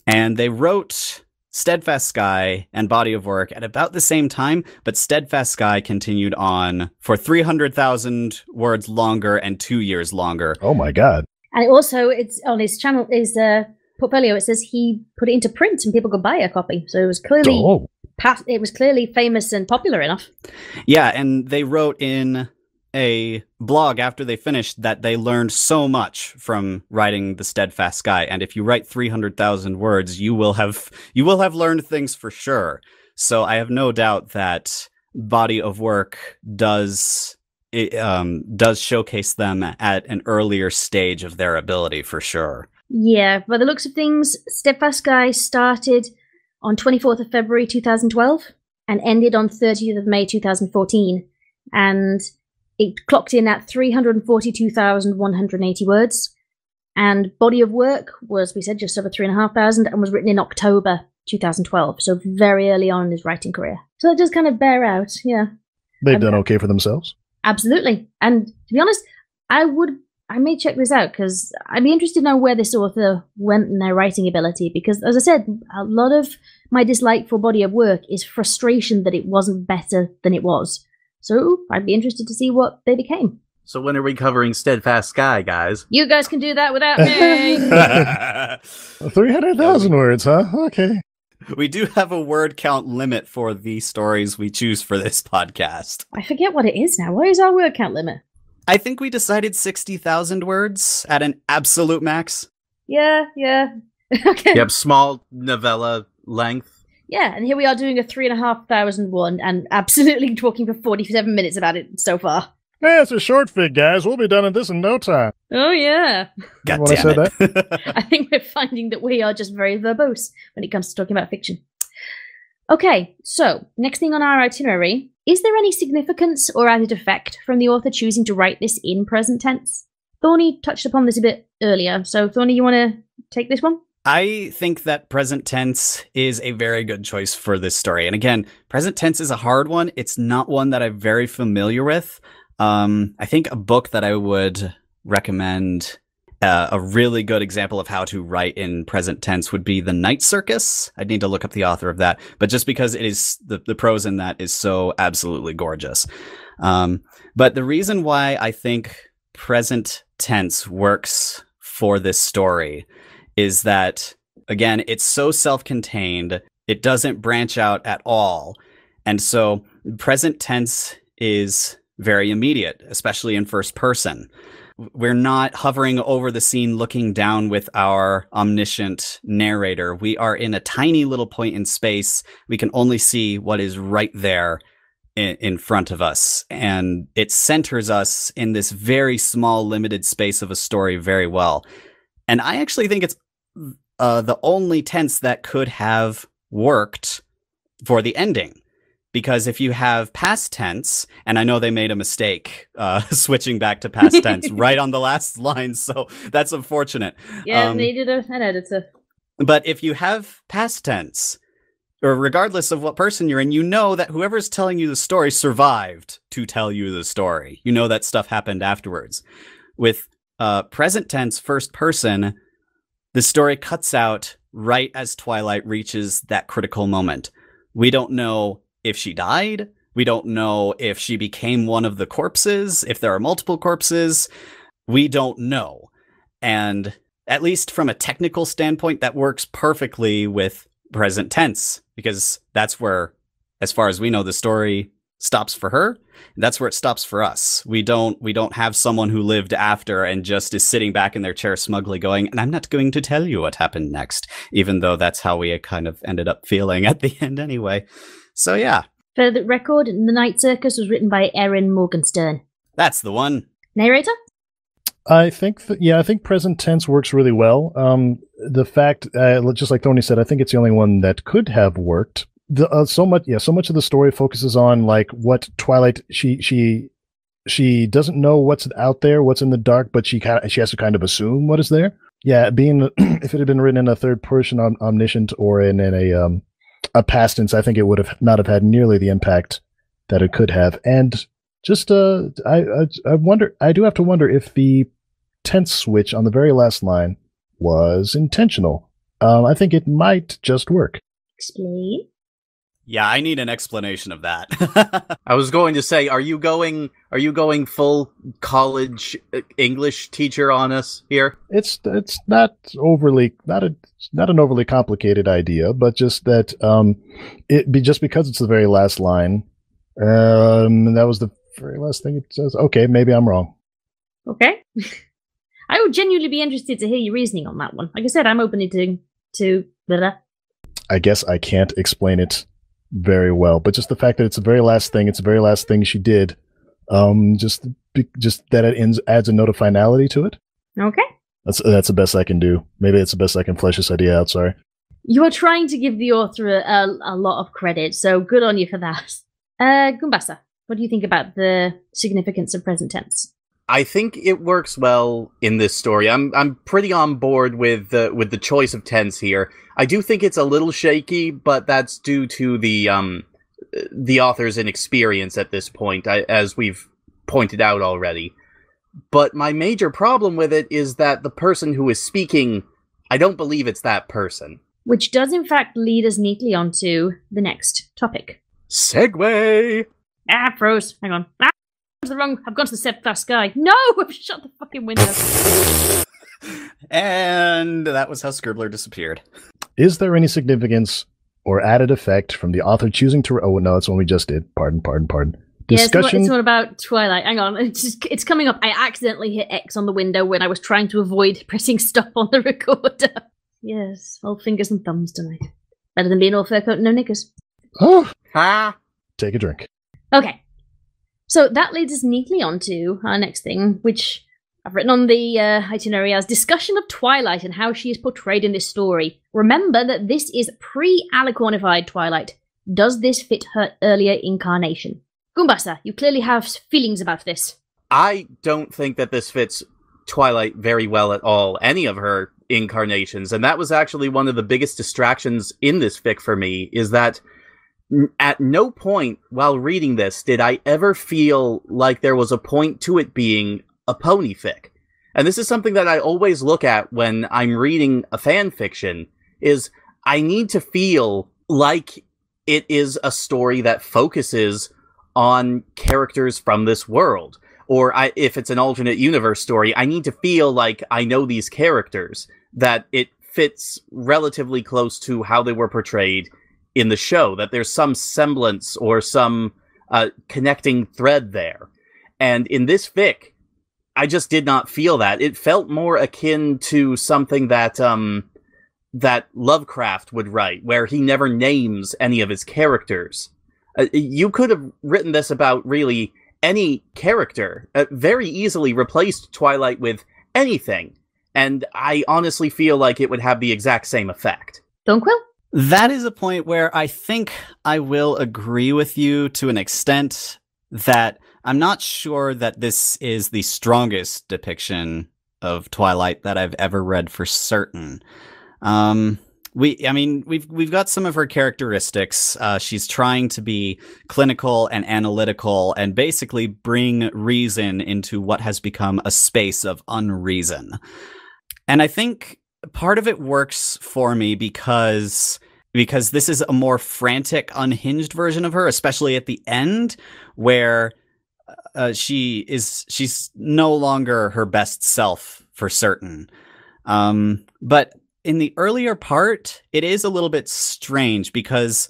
And they wrote Steadfast Sky and Body of Work at about the same time, but Steadfast Sky continued on for 300,000 words longer and 2 years longer. Oh my god. And also, it's on his channel, his portfolio, it says he put it into print and people could buy a copy. So it was clearly it was clearly famous and popular enough. Yeah, and they wrote in a blog after they finished that they learned so much from writing The Steadfast Sky, and if you write 300,000 words, you will have learned things for sure. So I have no doubt that Body of Work does showcase them at an earlier stage of their ability for sure. Yeah, by the looks of things, Steadfast Sky started on 24th of February 2012 and ended on 30th of May 2014, and it clocked in at 342,180 words, and Body of Work was, we said, just over 3,500 and was written in October 2012, so very early on in his writing career. So that does kind of bear out, yeah. They've done okay for themselves. Absolutely. And to be honest, I may check this out because I'd be interested to know where this author went in their writing ability, because, as I said, a lot of my dislike for Body of Work is frustration that it wasn't better than it was. So I'd be interested to see what they became. So when are we covering Steadfast Sky, guys? You guys can do that without me. 300,000 words, huh? Okay. We do have a word count limit for the stories we choose for this podcast. I forget what it is now. What is our word count limit? I think we decided 60,000 words at an absolute max. Yeah. Okay. Yep, small novella length. Yeah, and here we are doing a 3,500 one and absolutely talking for 47 minutes about it so far. Yeah, it's a short fic, guys. We'll be done at this in no time. Oh, yeah. God When damn I said it. that? I think we're finding that we are just very verbose when it comes to talking about fiction. Okay, so next thing on our itinerary, is there any significance or added effect from the author choosing to write this in present tense? Thorny touched upon this a bit earlier, so Thorny, you want to take this one? I think that present tense is a very good choice for this story. And again, present tense is a hard one. It's not one that I'm very familiar with. I think a book that I would recommend, a really good example of how to write in present tense, would be The Night Circus. I'd need to look up the author of that, but just because it is the prose in that is so absolutely gorgeous. But the reason why I think present tense works for this story is that, again, it's so self-contained. It doesn't branch out at all. And so present tense is very immediate, especially in first person. We're not hovering over the scene looking down with our omniscient narrator. We are in a tiny little point in space. We can only see what is right there in front of us. And it centers us in this very small, limited space of a story very well. And I actually think it's the only tense that could have worked for the ending. Because if you have past tense, and I know they made a mistake switching back to past tense right on the last line, so that's unfortunate. Yeah, needed an editor. But if you have past tense, or regardless of what person you're in, you know that whoever's telling you the story survived to tell you the story. You know that stuff happened afterwards. With present tense first person, the story cuts out right as Twilight reaches that critical moment. We don't know if she died. We don't know if she became one of the corpses, if there are multiple corpses. We don't know. And at least from a technical standpoint, that works perfectly with present tense, because that's where, as far as we know, the story stops for her. That's where it stops for us. We don't have someone who lived after and just is sitting back in their chair smugly going, and I'm not going to tell you what happened next, even though that's how we kind of ended up feeling at the end anyway. So yeah. For the record, The Night Circus was written by Erin Morgenstern. That's the one. Narrator? I think present tense works really well. The fact, just like Tony said, I think it's the only one that could have worked. So much of the story focuses on like what Twilight, she doesn't know what's out there, what's in the dark, but she has to kind of assume what is there. Yeah, being if it had been written in a third person omniscient or in a past tense, I think it would have not have had nearly the impact that it could have. And just I do have to wonder if the tense switch on the very last line was intentional. I think it might just work. Explain. Yeah, I need an explanation of that. I was going to say, are you going full college English teacher on us here? It's not an overly complicated idea, but just that just because it's the very last line, and that was the very last thing it says. Okay, maybe I'm wrong. Okay. I would genuinely be interested to hear your reasoning on that one. Like I said, I'm open to blah. I guess I can't explain it very well, but just the fact that it's the very last thing she did, just that it adds a note of finality to it. Okay. That's the best I can do. Maybe it's the best I can flesh this idea out. Sorry. You are trying to give the author a lot of credit, so good on you for that. Goombasa, what do you think about the significance of present tense? I think it works well in this story. I'm pretty on board with the choice of tense here. I do think it's a little shaky, but that's due to the author's inexperience at this point, as we've pointed out already. But my major problem with it is that the person who is speaking, I don't believe it's that person. Which does in fact lead us neatly onto the next topic. Segway! Froze. Hang on. I've gone to the set sky. No! I've shut the fucking window. And that was how Scribbler disappeared. Is there any significance or added effect from the author choosing to... Oh, no, that's one we just did. Pardon. Discussion... Yeah, it's one about Twilight. Hang on. It's coming up. I accidentally hit X on the window when I was trying to avoid pressing stop on the recorder. Yes, all fingers and thumbs tonight. Better than being all fur coat and no knickers. Oh! Ha! Take a drink. Okay. So that leads us neatly on to our next thing, which I've written on the itinerary as discussion of Twilight and how she is portrayed in this story. Remember that this is pre-alicornified Twilight. Does this fit her earlier incarnation? Goombasa, you clearly have feelings about this. I don't think that this fits Twilight very well at all, any of her incarnations, and that was actually one of the biggest distractions in this fic for me, is that at no point while reading this did I ever feel like there was a point to it being a pony fic. And this is something that I always look at when I'm reading a fan fiction, is I need to feel like it is a story that focuses on characters from this world. Or if it's an alternate universe story, I need to feel like I know these characters, that it fits relatively close to how they were portrayed in the show, that there's some semblance or some connecting thread there. And in this fic, I just did not feel that. It felt more akin to something that that Lovecraft would write, where he never names any of his characters. You could have written this about really any character, very easily replaced Twilight with anything, and I honestly feel like it would have the exact same effect. Thornquill? That is a point where I think I will agree with you to an extent that I'm not sure that this is the strongest depiction of Twilight that I've ever read for certain. We've got some of her characteristics. She's trying to be clinical and analytical and basically bring reason into what has become a space of unreason. And I think part of it works for me because this is a more frantic, unhinged version of her, especially at the end, where she's no longer her best self for certain. But in the earlier part, it is a little bit strange because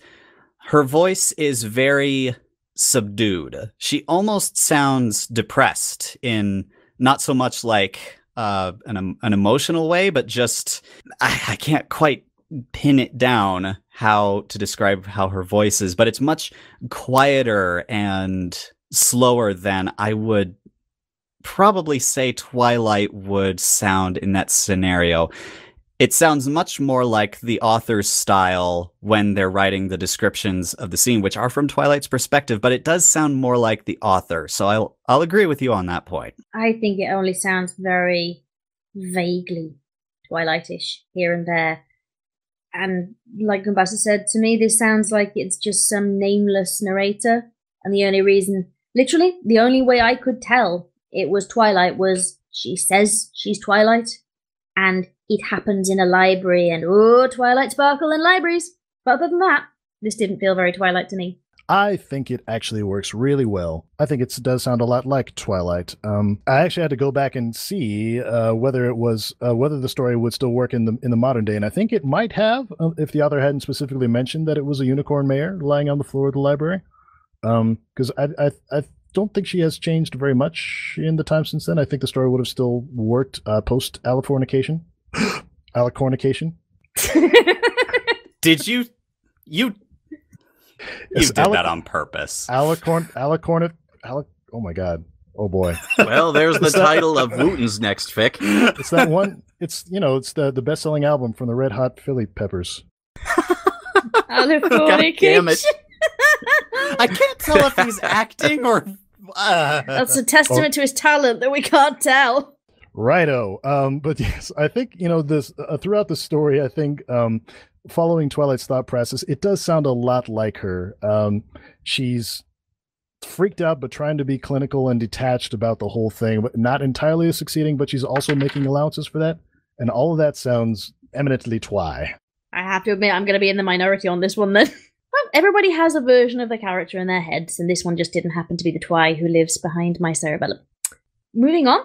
her voice is very subdued. She almost sounds depressed in not so much like an emotional way, but just I can't quite pin it down how to describe how her voice is, but it's much quieter and slower than I would probably say Twilight would sound in that scenario. It sounds much more like the author's style when they're writing the descriptions of the scene, which are from Twilight's perspective, but it does sound more like the author. So I'll agree with you on that point. I think it only sounds very vaguely Twilight-ish here and there. And like Goombasa said, to me, this sounds like it's just some nameless narrator. And the only reason, literally, the only way I could tell it was Twilight was she says she's Twilight, and it happens in a library, and Twilight sparkle in libraries. But other than that, this didn't feel very Twilight to me. I think it actually works really well. I think it does sound a lot like Twilight. I actually had to go back and see whether the story would still work in the modern day, and I think it might have if the author hadn't specifically mentioned that it was a unicorn mare lying on the floor of the library. Because I don't think she has changed very much in the time since then. I think the story would have still worked post Alicornication. Alicornication. Did you did that on purpose? Oh my god. Oh boy. Well, there's the title of Wooten's next fic. It's that one. It's the best-selling album from the Red Hot Philly Peppers. God damn it. I can't tell if he's acting or... That's a testament to his talent that we can't tell. Righto. But yes, I think, this throughout the story, I think following Twilight's thought process, it does sound a lot like her. She's freaked out, but trying to be clinical and detached about the whole thing, but not entirely succeeding, but she's also making allowances for that. And all of that sounds eminently Twi. I have to admit, I'm going to be in the minority on this one then. Well, everybody has a version of the character in their heads, and this one just didn't happen to be the Twi who lives behind my cerebellum. Moving on.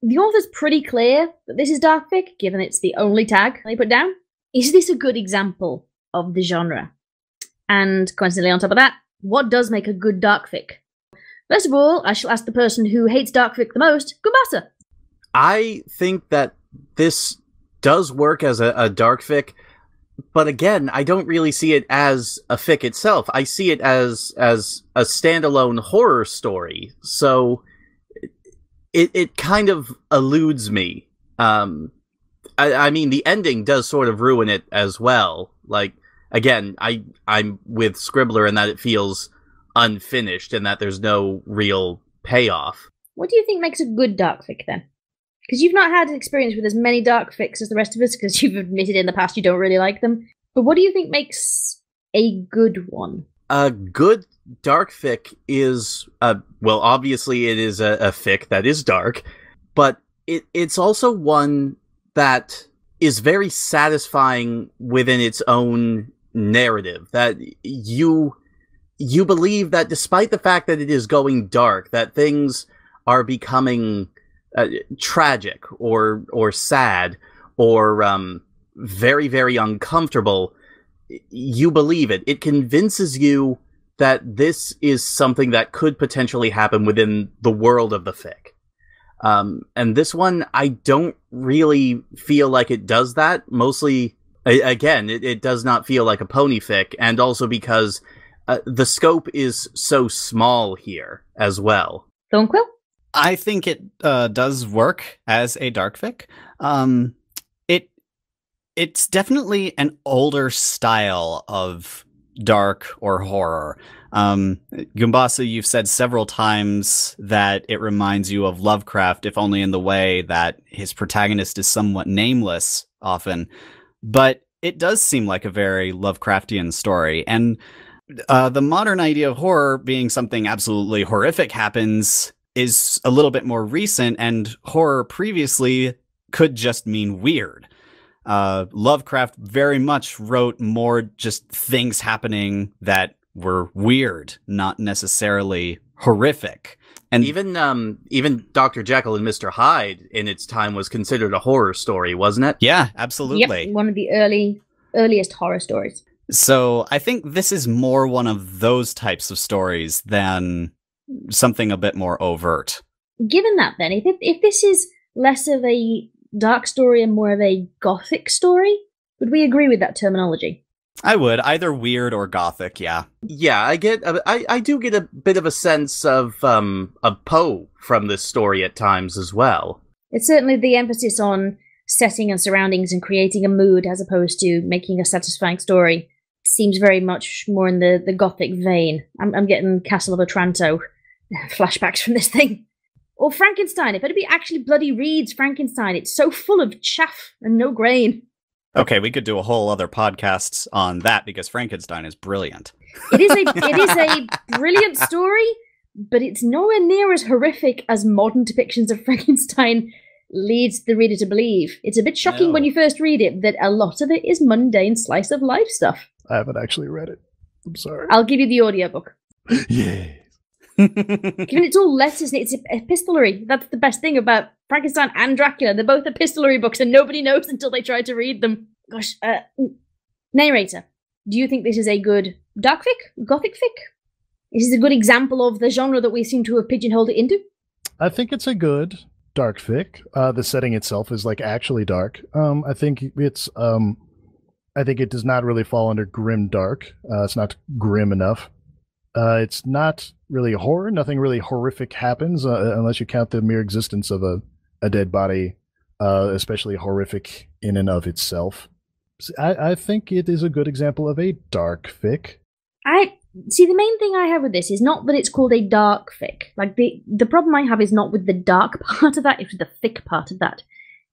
The author's pretty clear that this is DARKFIC, given it's the only tag they put down. Is this a good example of the genre? And coincidentally on top of that, what does make a good DARKFIC? First of all, I shall ask the person who hates DARKFIC the most, Goombasa. I think that this does work as a DARKFIC, but again, I don't really see it as a fic itself. I see it as a standalone horror story. So it kind of eludes me. I mean, the ending does sort of ruin it as well. Like, again, I'm with Scribbler in that it feels unfinished and that there's no real payoff. What do you think makes a good DARKFIC then? Because you've not had experience with as many DARKFICs as the rest of us, because you've admitted in the past you don't really like them. But what do you think makes a good one? A good DARKFIC is, well, obviously it is a fic that is dark, but it's also one that is very satisfying within its own narrative. That you believe that despite the fact that it is going dark, that things are becoming tragic or sad or very, very uncomfortable. You believe it. It convinces you that this is something that could potentially happen within the world of the fic. And this one, I don't really feel like it does that. Mostly, again, it does not feel like a Pone fic, and also because the scope is so small here as well. Thornquill? I think it does work as a DARKFIC. It's definitely an older style of dark or horror. Goombasa, you've said several times that it reminds you of Lovecraft, if only in the way that his protagonist is somewhat nameless often. But it does seem like a very Lovecraftian story. And the modern idea of horror being something absolutely horrific happens is a little bit more recent, and horror previously could just mean weird. Lovecraft very much wrote more just things happening that were weird, not necessarily horrific. And even Dr. Jekyll and Mr. Hyde in its time was considered a horror story, wasn't it? Yeah, absolutely. Yep, one of the earliest horror stories. So I think this is more one of those types of stories than something a bit more overt. Given that, then, if this is less of a dark story and more of a gothic story, would we agree with that terminology? I would, either weird or gothic, yeah. Yeah, I do get a bit of a sense of Poe from this story at times as well. It's certainly the emphasis on setting and surroundings and creating a mood as opposed to making a satisfying story. It seems very much more in the gothic vein. I'm getting Castle of Otranto flashbacks from this thing. Or Frankenstein, if anybody actually bloody reads Frankenstein, it's so full of chaff and no grain. Okay, we could do a whole other podcast on that because Frankenstein is brilliant. It is a brilliant story, but it's nowhere near as horrific as modern depictions of Frankenstein leads the reader to believe. It's a bit shocking when you first read it that a lot of it is mundane slice of life stuff. I haven't actually read it. I'm sorry. I'll give you the audiobook. Yeah. Given it's all letters, it's epistolary. That's the best thing about Frankenstein and Dracula. They're both epistolary books, and nobody knows until they try to read them. Gosh, Neighrator, do you think this is a good dark fic? Gothic fic? Is this a good example of the genre that we seem to have pigeonholed it into? I think it's a good dark fic. The setting itself is like actually dark. I think it's I think it does not really fall under grim dark. It's not grim enough. It's not really horror. Nothing really horrific happens unless you count the mere existence of a dead body, especially horrific in and of itself. I think it is a good example of a dark fic. I see, the main thing I have with this is not that it's called a dark fic. Like, the problem I have is not with the dark part of that, it's with the thick part of that.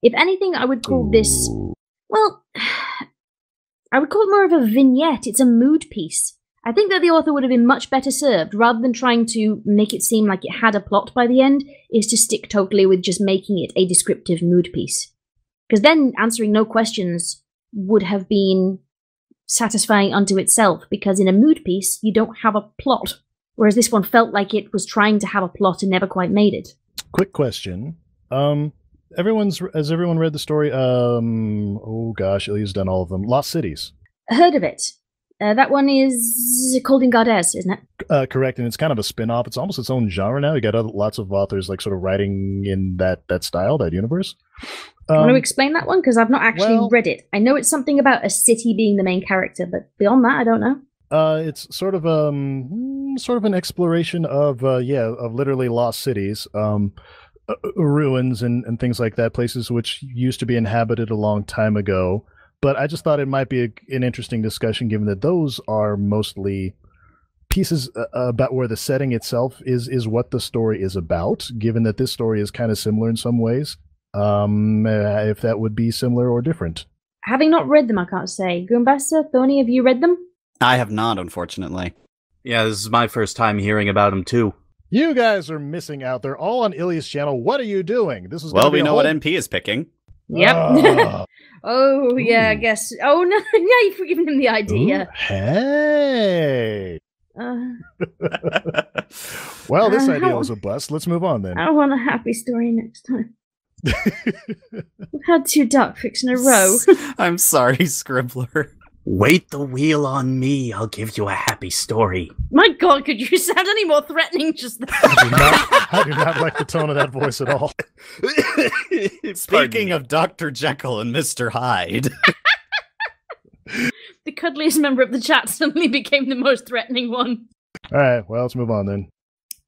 If anything, I would call this, well, I would call it more of a vignette. It's a mood piece. I think that the author would have been much better served, rather than trying to make it seem like it had a plot by the end, is to stick totally with just making it a descriptive mood piece. Because then answering no questions would have been satisfying unto itself, because in a mood piece, you don't have a plot. Whereas this one felt like it was trying to have a plot and never quite made it. Quick question. Has everyone read the story? Oh gosh, Ilya's done all of them. Lost Cities. Heard of it. That one is called in Goddess, isn't it? Correct, and it's kind of a spin-off. It's almost its own genre now. You got lots of authors like sort of writing in that style, that universe. Want to explain that one? Because I've not actually read it. I know it's something about a city being the main character, but beyond that, I don't know. It's sort of an exploration of literally lost cities, ruins and things like that, places which used to be inhabited a long time ago. But I just thought it might be an interesting discussion, given that those are mostly pieces about where the setting itself is what the story is about, given that this story is kind of similar in some ways. If that would be similar or different. Having not read them, I can't say. Goombasa, Pone, have you read them? I have not, unfortunately. Yeah, this is my first time hearing about them, too. You guys are missing out. They're all on Ilya's channel. What are you doing? This is we know what MP is picking. Yep. Oh, yeah, I guess. Oh, no, yeah, you've forgiven him the idea. Ooh, hey. Well, this idea was a bust. Let's move on, then. I want a happy story next time. We've had 2 dark fics in a row. I'm sorry, Scribbler. Wait the wheel on me. I'll give you a happy story. My God, could you sound any more threatening just then? I do not like the tone of that voice at all. Speaking of Dr. Jekyll and Mr. Hyde. The cuddliest member of the chat suddenly became the most threatening one. All right, well, let's move on then.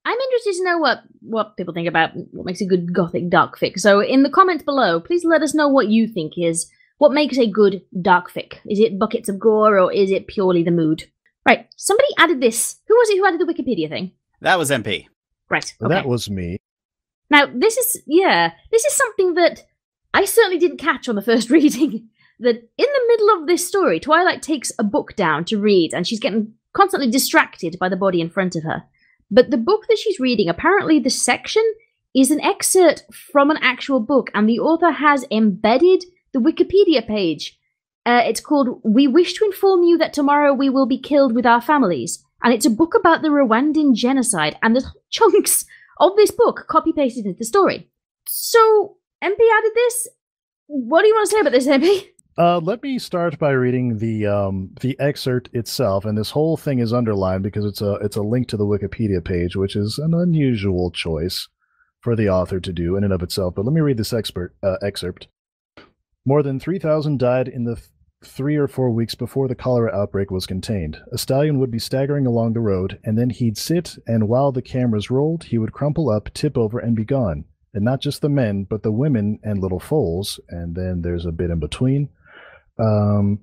I'm interested to know what people think about what makes a good gothic dark fic. So in the comments below, please let us know what you think is what makes a good dark fic. Is it buckets of gore, or is it purely the mood? Right, somebody added this. Who was it who added the Wikipedia thing? That was MP. Right, okay. That was me. Now, this is something that I certainly didn't catch on the first reading. that in the middle of this story, Twilight takes a book down to read, and she's getting constantly distracted by the body in front of her. But the book that she's reading, apparently the section is an excerpt from an actual book, and the author has embedded the Wikipedia page. It's called "We Wish to Inform You That Tomorrow We Will Be Killed with Our Families," and it's a book about the Rwandan genocide, and there's chunks of this book copy-pasted into the story. So, MP added this. What do you want to say about this, MP? Let me start by reading the excerpt itself, and this whole thing is underlined because it's a link to the Wikipedia page, which is an unusual choice for the author to do in and of itself. But let me read this excerpt. More than 3,000 died in the 3 or 4 weeks before the cholera outbreak was contained. A stallion would be staggering along the road, and then he'd sit, and while the cameras rolled, he would crumple up, tip over, and be gone. And not just the men, but the women and little foals, and then there's a bit in between,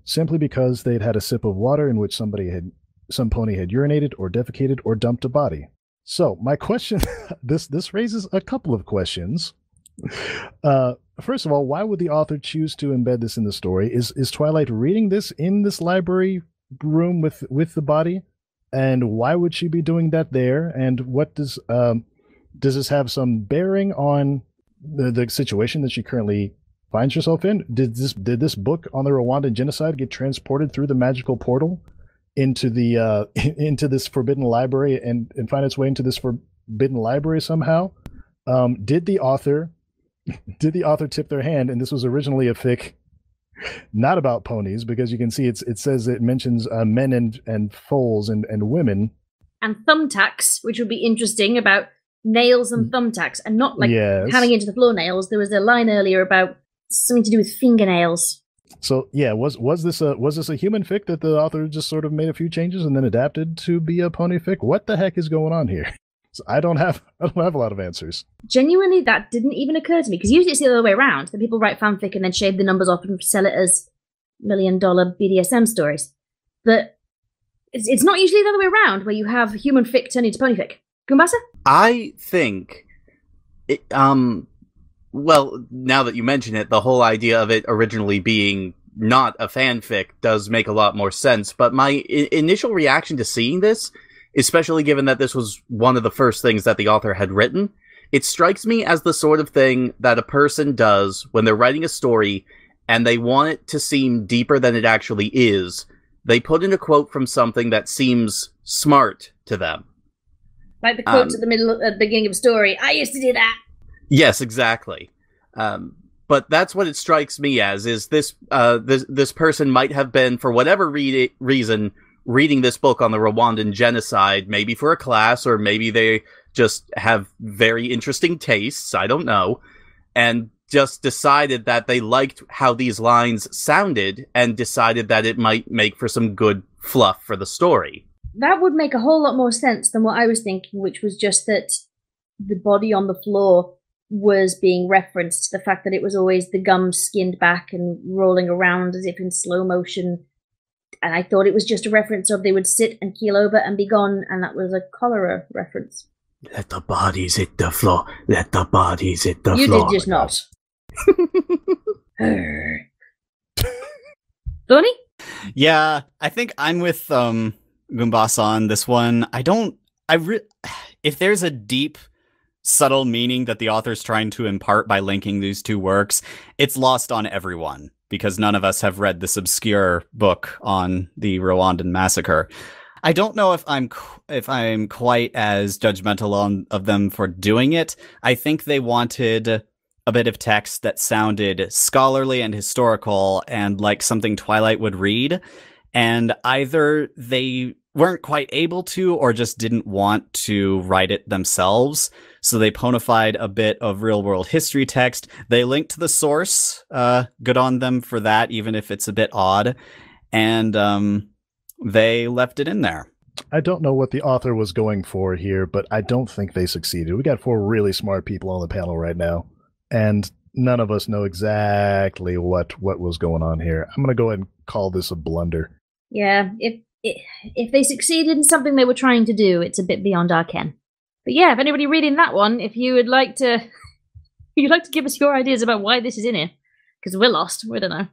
simply because they'd had a sip of water in which some pony had urinated or defecated or dumped a body. So my question, this raises a couple of questions. First of all, why would the author choose to embed this in the story? Is Twilight reading this in this library room with the body? And why would she be doing that there? And what does this have some bearing on the situation that she currently finds herself in? Did this book on the Rwandan genocide get transported through the magical portal into the into this forbidden library and find its way into this forbidden library somehow? Did the author tip their hand? And this was originally a fic not about ponies, because you can see it says it mentions men and foals and women and thumbtacks, which would be interesting, about nails and thumbtacks, and not like hanging into the floor nails. There was a line earlier about something to do with fingernails. So yeah, was this a human fic that the author just sort of made a few changes and then adapted to be a pony fic? What the heck is going on here? So I don't have a lot of answers. Genuinely, that didn't even occur to me, because usually it's the other way around. That people write fanfic and then shave the numbers off and sell it as $1 million BDSM stories. But it's not usually the other way around, where you have human fic turning into pony fic. Goombasa? I think, well, now that you mention it, the whole idea of it originally being not a fanfic does make a lot more sense. But my initial reaction to seeing this, especially given that this was one of the first things that the author had written, it strikes me as the sort of thing that a person does when they're writing a story and they want it to seem deeper than it actually is. They put in a quote from something that seems smart to them. Like the quote at the beginning of a story, "I used to do that." Yes, exactly. But that's what it strikes me as, is this person might have been, for whatever reason, reading this book on the Rwandan genocide, maybe for a class, or maybe they just have very interesting tastes, I don't know, and just decided that they liked how these lines sounded and decided that it might make for some good fluff for the story. That would make a whole lot more sense than what I was thinking, which was just that the body on the floor was being referenced to the fact that it was always the gum skinned back and rolling around as if in slow motion. And I thought it was just a reference of they would sit and keel over and be gone, and that was a cholera reference. Let the bodies hit the floor. Let the bodies hit the floor. You did just not. Thorny? Yeah, I think I'm with Goombasa on this one. If there's a deep, subtle meaning that the author's trying to impart by linking these two works, it's lost on everyone, because none of us have read this obscure book on the Rwandan massacre. I don't know if I'm quite as judgmental of them for doing it. I think they wanted a bit of text that sounded scholarly and historical and like something Twilight would read, and either they weren't quite able to or just didn't want to write it themselves, so they ponified a bit of real-world history text. They linked to the source, good on them for that, even if it's a bit odd, and they left it in there. I don't know what the author was going for here, but I don't think they succeeded. We got 4 really smart people on the panel right now, and none of us know exactly what was going on here. I'm going to go ahead and call this a blunder. Yeah, if they succeeded in something they were trying to do, it's a bit beyond our ken. But yeah, if anybody reading that one, if you would like to, give us your ideas about why this is in here, because we're lost. We don't know.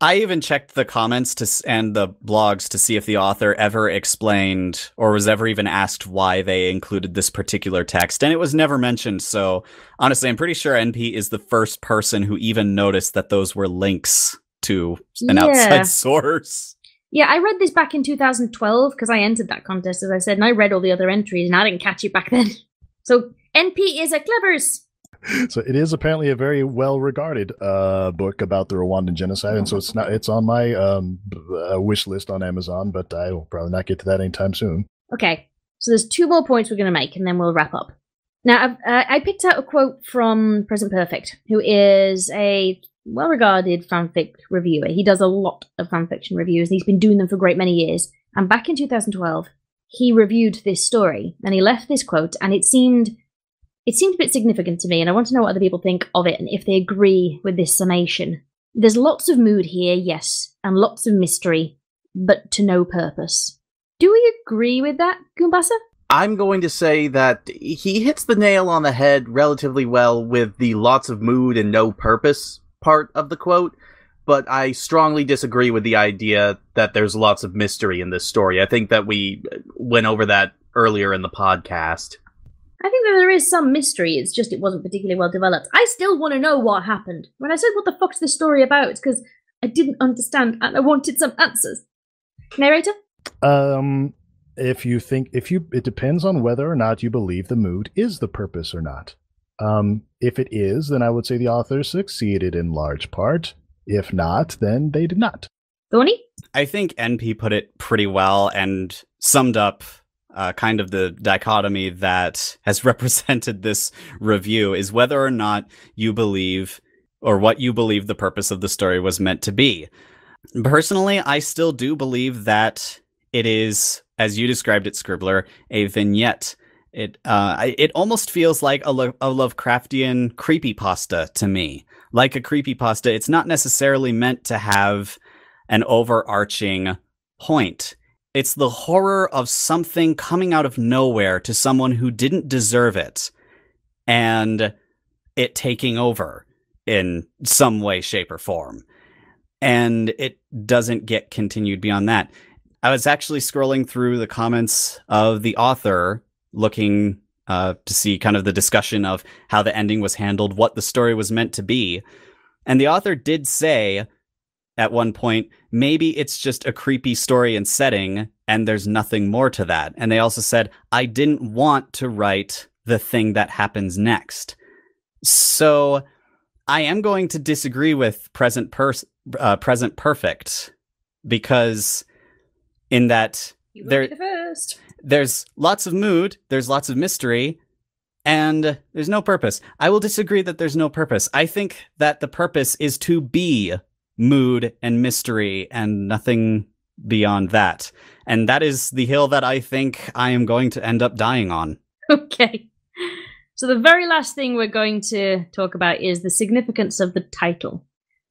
I even checked the comments and the blogs to see if the author ever explained or was ever even asked why they included this particular text, and it was never mentioned. So honestly, I'm pretty sure NP is the first person who even noticed that those were links to an outside source. Yeah, I read this back in 2012 because I entered that contest, as I said, and I read all the other entries, and I didn't catch it back then. So NP is a clevers. So it is apparently a very well-regarded book about the Rwandan genocide, and so it's on my wish list on Amazon, but I will probably not get to that anytime soon. Okay, so there's 2 more points we're going to make, and then we'll wrap up. Now, I picked out a quote from Present Perfect, who is a well-regarded fanfic reviewer. He does a lot of fanfiction reviews, and he's been doing them for a great many years. And back in 2012, he reviewed this story, and he left this quote, and it seemed a bit significant to me, and I want to know what other people think of it and if they agree with this summation. There's lots of mood here, yes, and lots of mystery, but to no purpose. Do we agree with that, Goombasa? I'm going to say that he hits the nail on the head relatively well with the lots of mood and no purpose part of the quote, but I strongly disagree with the idea that there's lots of mystery in this story. I think that we went over that earlier in the podcast. I think that there is some mystery, it's just it wasn't particularly well developed. I still want to know what happened. When I said, what the fuck's this story about, it's because I didn't understand and I wanted some answers. Narrator? It depends on whether or not you believe the mood is the purpose or not. If it is, then I would say the author succeeded in large part. If not, then they did not. Thorny? I think NP put it pretty well and summed up kind of the dichotomy that has represented this review is whether or not you believe or what you believe the purpose of the story was meant to be. Personally, I still do believe that it is, as you described it, Scribbler, a vignette. It almost feels like a Lovecraftian creepypasta to me. Like a creepypasta, it's not necessarily meant to have an overarching point. It's the horror of something coming out of nowhere to someone who didn't deserve it, and it taking over in some way, shape, or form. And it doesn't get continued beyond that. I was actually scrolling through the comments of the author, looking to see kind of the discussion of how the ending was handled, what the story was meant to be. And the author did say at one point, maybe it's just a creepy story and setting, and there's nothing more to that. And they also said, I didn't want to write the thing that happens next. So I am going to disagree with Present Perfect, because in that there's lots of mood, there's lots of mystery, and there's no purpose. I will disagree that there's no purpose. I think that the purpose is to be mood and mystery and nothing beyond that. And that is the hill that I think I am going to end up dying on. Okay. So the very last thing we're going to talk about is the significance of the title.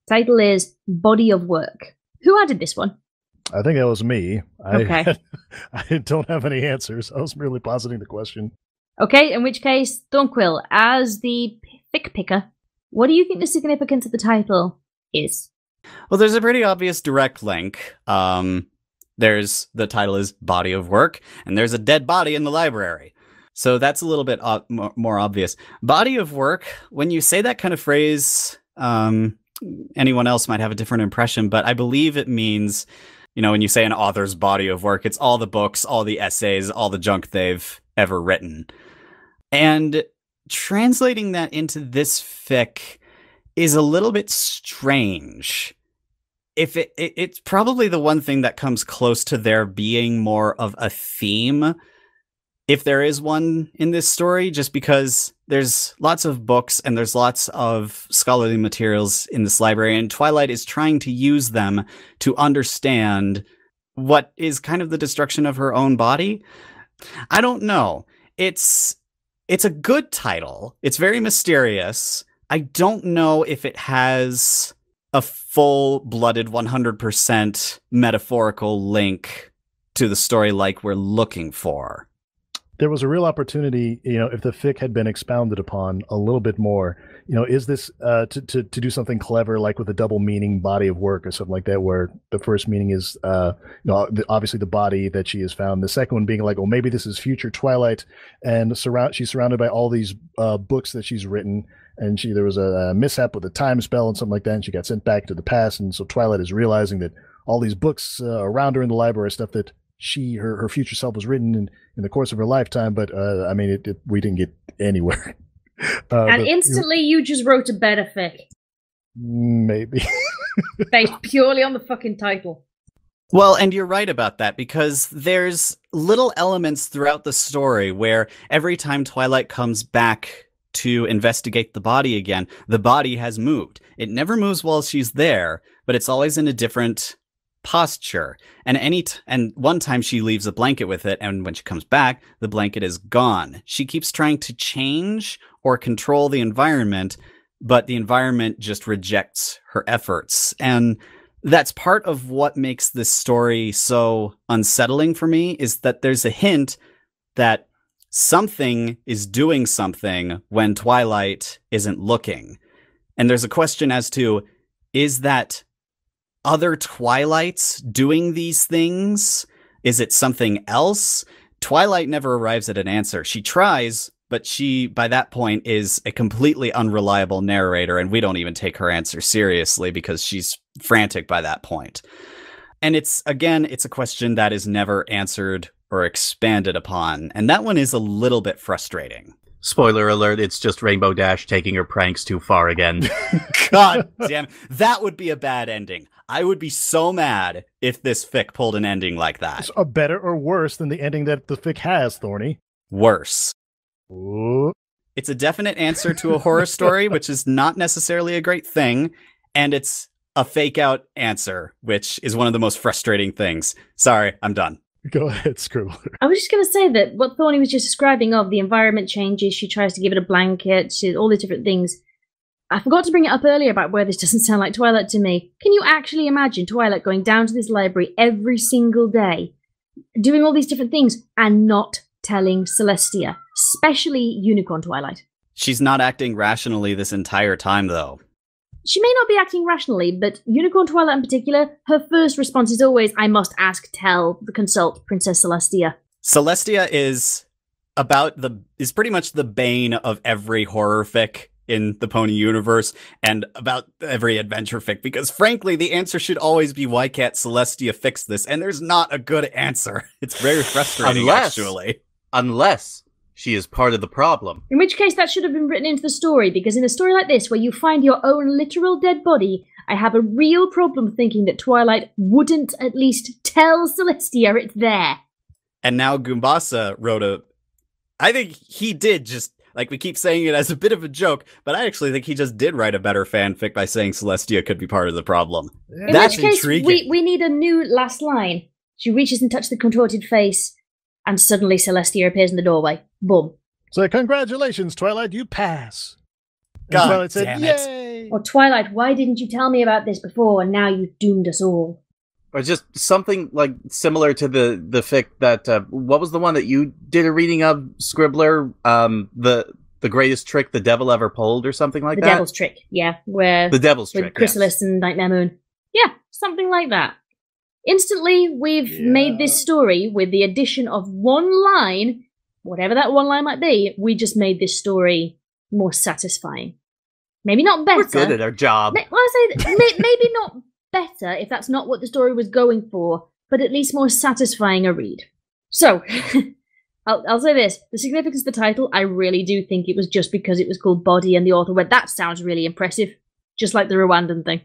Title is Body of Work. Who added this one? I think that was me. Okay. I don't have any answers. I was merely positing the question. Okay, in which case, Thornquill, as the Fic Picker, what do you think the significance of the title is? Well, there's a pretty obvious direct link. There's the title is Body of Work, and there's a dead body in the library. So that's a little bit more obvious. Body of Work, when you say that kind of phrase, anyone else might have a different impression, but I believe it means, you know, when you say an author's body of work, it's all the books, all the essays, all the junk they've ever written. And translating that into this fic is a little bit strange. If it's probably the one thing that comes close to there being more of a theme, if there is one in this story, just because there's lots of books and there's lots of scholarly materials in this library, and Twilight is trying to use them to understand what is kind of the destruction of her own body. I don't know. It's a good title. It's very mysterious. I don't know if it has a full-blooded 100% metaphorical link to the story like we're looking for. there was a real opportunity, if the fic had been expounded upon a little bit more, is this to do something clever, like with a double meaning body of work or something like that, where the first meaning is, obviously the body that she has found. The second one being like, oh, maybe this is future Twilight, and she's surrounded by all these books that she's written, and there was a mishap with a time spell and something like that, and she got sent back to the past, and so Twilight is realizing that all these books around her in the library, stuff that her future self was written in the course of her lifetime, but we didn't get anywhere. And instantly you just wrote a better fic. Maybe. Based purely on the fucking title. Well, and you're right about that, because there's little elements throughout the story where every time Twilight comes back to investigate the body again, the body has moved. It never moves while she's there, but it's always in a different posture. And one time she leaves a blanket with it, and when she comes back, the blanket is gone. She keeps trying to change or control the environment, but the environment just rejects her efforts. And that's part of what makes this story so unsettling for me, is that there's a hint that something is doing something when Twilight isn't looking. And there's a question as to, is that other Twilights doing these things? Is it something else? Twilight never arrives at an answer. She tries, but she, by that point, is a completely unreliable narrator, and we don't even take her answer seriously because she's frantic by that point. And it's a question that is never answered or expanded upon, and that one is a little bit frustrating. Spoiler alert, it's just Rainbow Dash taking her pranks too far again. God damn, that would be a bad ending. I would be so mad if this fic pulled an ending like that. It's a better or worse than the ending that the fic has, Thorny? Worse. Ooh. It's a definite answer to a horror story, which is not necessarily a great thing, and it's a fake-out answer, which is one of the most frustrating things. Sorry, I'm done. Go ahead, Scribbler. I was just going to say that what Thorny was just describing of the environment changes, she tries to give it a blanket, all these different things. I forgot to bring it up earlier about where this doesn't sound like Twilight to me. Can you actually imagine Twilight going down to this library every single day, doing all these different things, and not telling Celestia, especially Unicorn Twilight? She's not acting rationally this entire time, though. She may not be acting rationally, but Unicorn Twilight in particular, her first response is always, I must ask, tell, consult Princess Celestia. Celestia is pretty much the bane of every horror fic in the Pone universe, and about every adventure fic, because frankly, the answer should always be, why can't Celestia fix this? And there's not a good answer. It's very frustrating, actually. Unless she is part of the problem. In which case, that should have been written into the story, because in a story like this, where you find your own literal dead body, I have a real problem thinking that Twilight wouldn't at least tell Celestia it's there. And now Goombasa wrote I think he did just, like, we keep saying it as a bit of a joke, but I actually think he just did write a better fanfic by saying Celestia could be part of the problem. Yeah. That's in which case, intriguing. we need a new last line. She reaches and touches the contorted face, and suddenly Celestia appears in the doorway. Boom. So congratulations, Twilight, you pass. And God Twilight said, damn it. yay! Or Twilight, why didn't you tell me about this before, and now you've doomed us all? Or just something like similar to the fic that, what was the one that you did a reading of, Scribbler? The greatest trick the devil ever pulled, or something like The that? Devil's Trick, yeah. Where The Devil's with Trick, Chrysalis yes. and Nightmare Moon. Yeah, something like that. Instantly, we've made this story with the addition of one line, whatever that one line might be, we just made this story more satisfying. Maybe not better. We're good at our job. Maybe not better if that's not what the story was going for, but at least more satisfying a read. So, I'll say this. The significance of the title, I really do think it was just because it was called Body and the author went, that sounds really impressive. Just like the Rwandan thing.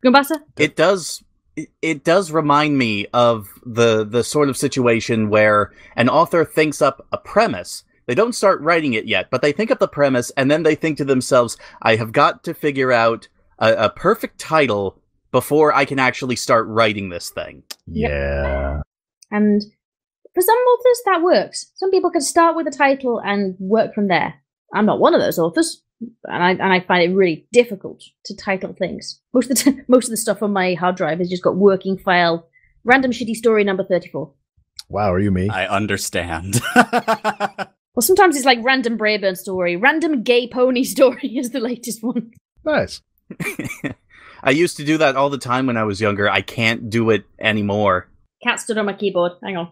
Goombasa? It does remind me of the sort of situation where an author thinks up a premise. They don't start writing it yet, but they think up the premise, and then they think to themselves, I have got to figure out a perfect title before I can actually start writing this thing. Yeah. And for some authors, that works. Some people can start with a title and work from there. I'm not one of those authors, and I find it really difficult to title things. Most of the stuff on my hard drive has just got working file, random shitty story number 34. Wow, are you me? I understand. Well, sometimes it's like random Brayburn story. Random gay pony story is the latest one. Nice. I used to do that all the time when I was younger. I can't do it anymore. Cat stood on my keyboard. Hang on.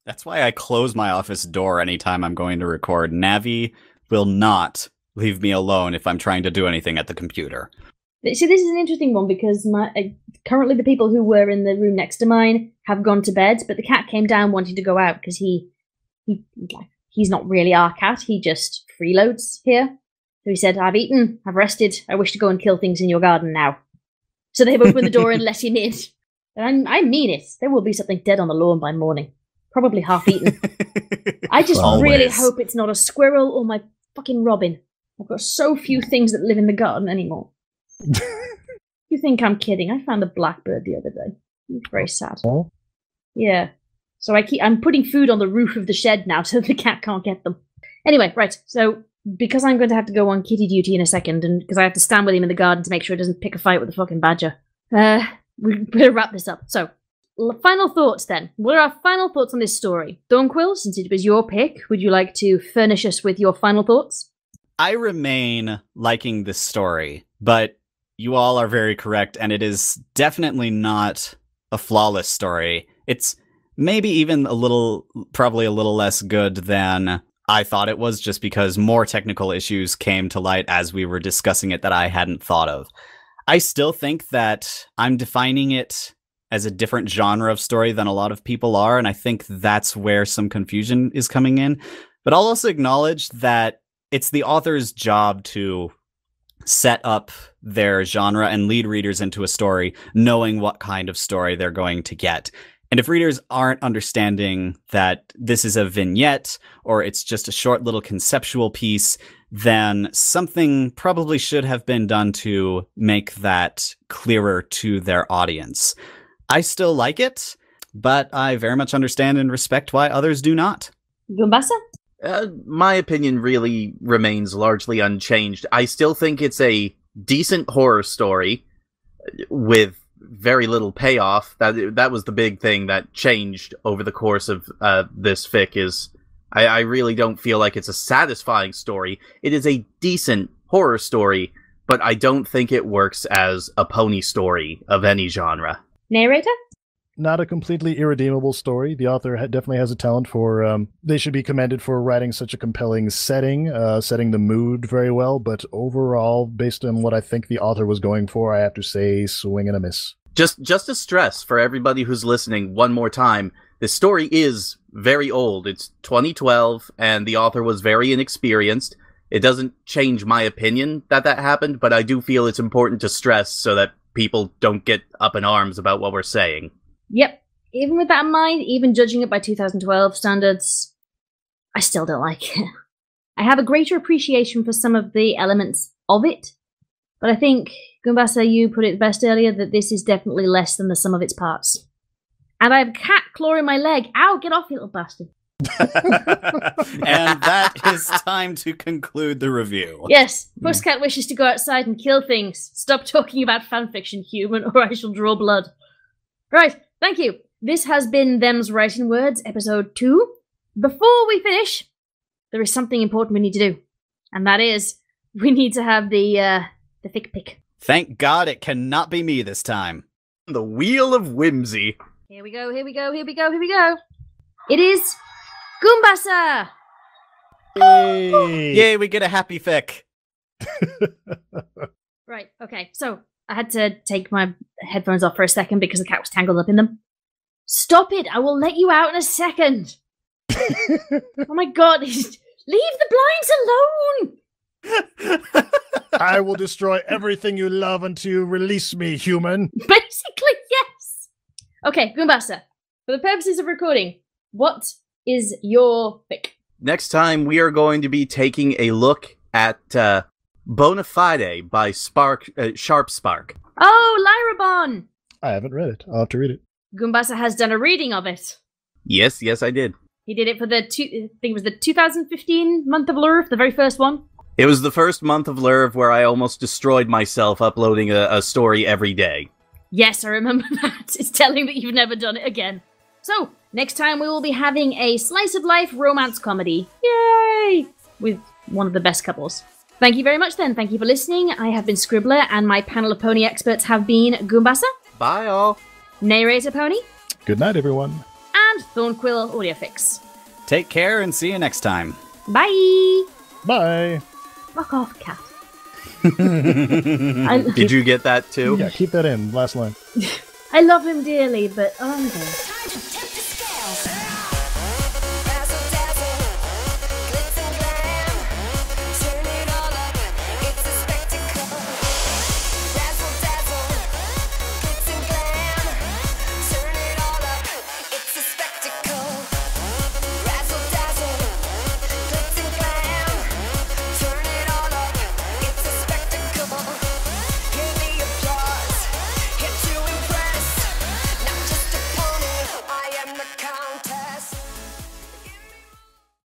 That's why I close my office door anytime I'm going to record. Navi will not leave me alone if I'm trying to do anything at the computer. See, this is an interesting one because currently the people who were in the room next to mine have gone to bed, but the cat came down wanting to go out because he's not really our cat. He just freeloads here. So he said, I've eaten, I've rested, I wish to go and kill things in your garden now. So they've opened the door and let him in. And I mean it. There will be something dead on the lawn by morning. Probably half eaten. I just really hope it's not a squirrel or my fucking robin. I've got so few things that live in the garden anymore. You think I'm kidding? I found a blackbird the other day. It's very sad. Oh? Yeah. So I'm putting food on the roof of the shed now so the cat can't get them. Anyway, right. So because I'm going to have to go on kitty duty in a second, and because I have to stand with him in the garden to make sure he doesn't pick a fight with the fucking badger, we better wrap this up. So, final thoughts then. What are our final thoughts on this story? Thornquill, since it was your pick, would you like to furnish us with your final thoughts? I remain liking this story, but you all are very correct, and it is definitely not a flawless story. It's maybe even probably a little less good than I thought it was, just because more technical issues came to light as we were discussing it that I hadn't thought of. I still think that I'm defining it as a different genre of story than a lot of people are, and I think that's where some confusion is coming in. But I'll also acknowledge that it's the author's job to set up their genre and lead readers into a story, knowing what kind of story they're going to get. And if readers aren't understanding that this is a vignette or it's just a short little conceptual piece, then something probably should have been done to make that clearer to their audience. I still like it, but I very much understand and respect why others do not. Goombasa? My opinion really remains largely unchanged. I still think it's a decent horror story with very little payoff. That was the big thing that changed over the course of this fic. Is I really don't feel like it's a satisfying story. It is a decent horror story, but I don't think it works as a pony story of any genre. Neighrator? Not a completely irredeemable story. The author definitely has a talent for, they should be commended for writing such a compelling setting, setting the mood very well, but overall, based on what I think the author was going for, I have to say swing and a miss. Just to stress for everybody who's listening one more time, this story is very old. It's 2012, and the author was very inexperienced. It doesn't change my opinion that happened, but I do feel it's important to stress so that people don't get up in arms about what we're saying. Yep. Even with that in mind, even judging it by 2012 standards, I still don't like it. I have a greater appreciation for some of the elements of it, but I think, Goombasa, you put it best earlier, that this is definitely less than the sum of its parts. And I have a cat clawing my leg. Ow, get off, you little bastard. And that is time to conclude the review. Yes, Pusscat wishes to go outside and kill things. Stop talking about fanfiction, human, or I shall draw blood. Right, thank you. This has been Them's Writin Words, episode 2. Before we finish, there is something important we need to do. And that is, we need to have the Fic Pick. Thank God it cannot be me this time. The Wheel of Whimsy. Here we go, here we go, here we go, here we go. It is Goombasa! Yay! Yay, we get a happy fic. Right, okay, so I had to take my headphones off for a second because the cat was tangled up in them. Stop it! I will let you out in a second! Oh my god, leave the blinds alone! I will destroy everything you love until you release me, human. Basically, yes! Okay, Goombasa, for the purposes of recording, what is your fic? Next time, we are going to be taking a look at Bonafide by Sharp Spark. Oh, Lyrabon! I haven't read it. I'll have to read it. Goombasa has done a reading of it. Yes, I did. He did it for I think it was the 2015 month of Lurf, the very first one. It was the first month of Lurv where I almost destroyed myself uploading a story every day. Yes, I remember that. It's telling that you've never done it again. So, next time we will be having a slice of life romance comedy. Yay! With one of the best couples. Thank you very much then. Thank you for listening. I have been Scribbler, and my panel of pony experts have been Goombasa. Bye, all. Neighrator Pony. Good night, everyone. And Thornquill Audiofix. Take care and see you next time. Bye! Bye. Fuck off, cat. Did you get that too? Yeah, keep that in. Last line. I love him dearly, but oh my god.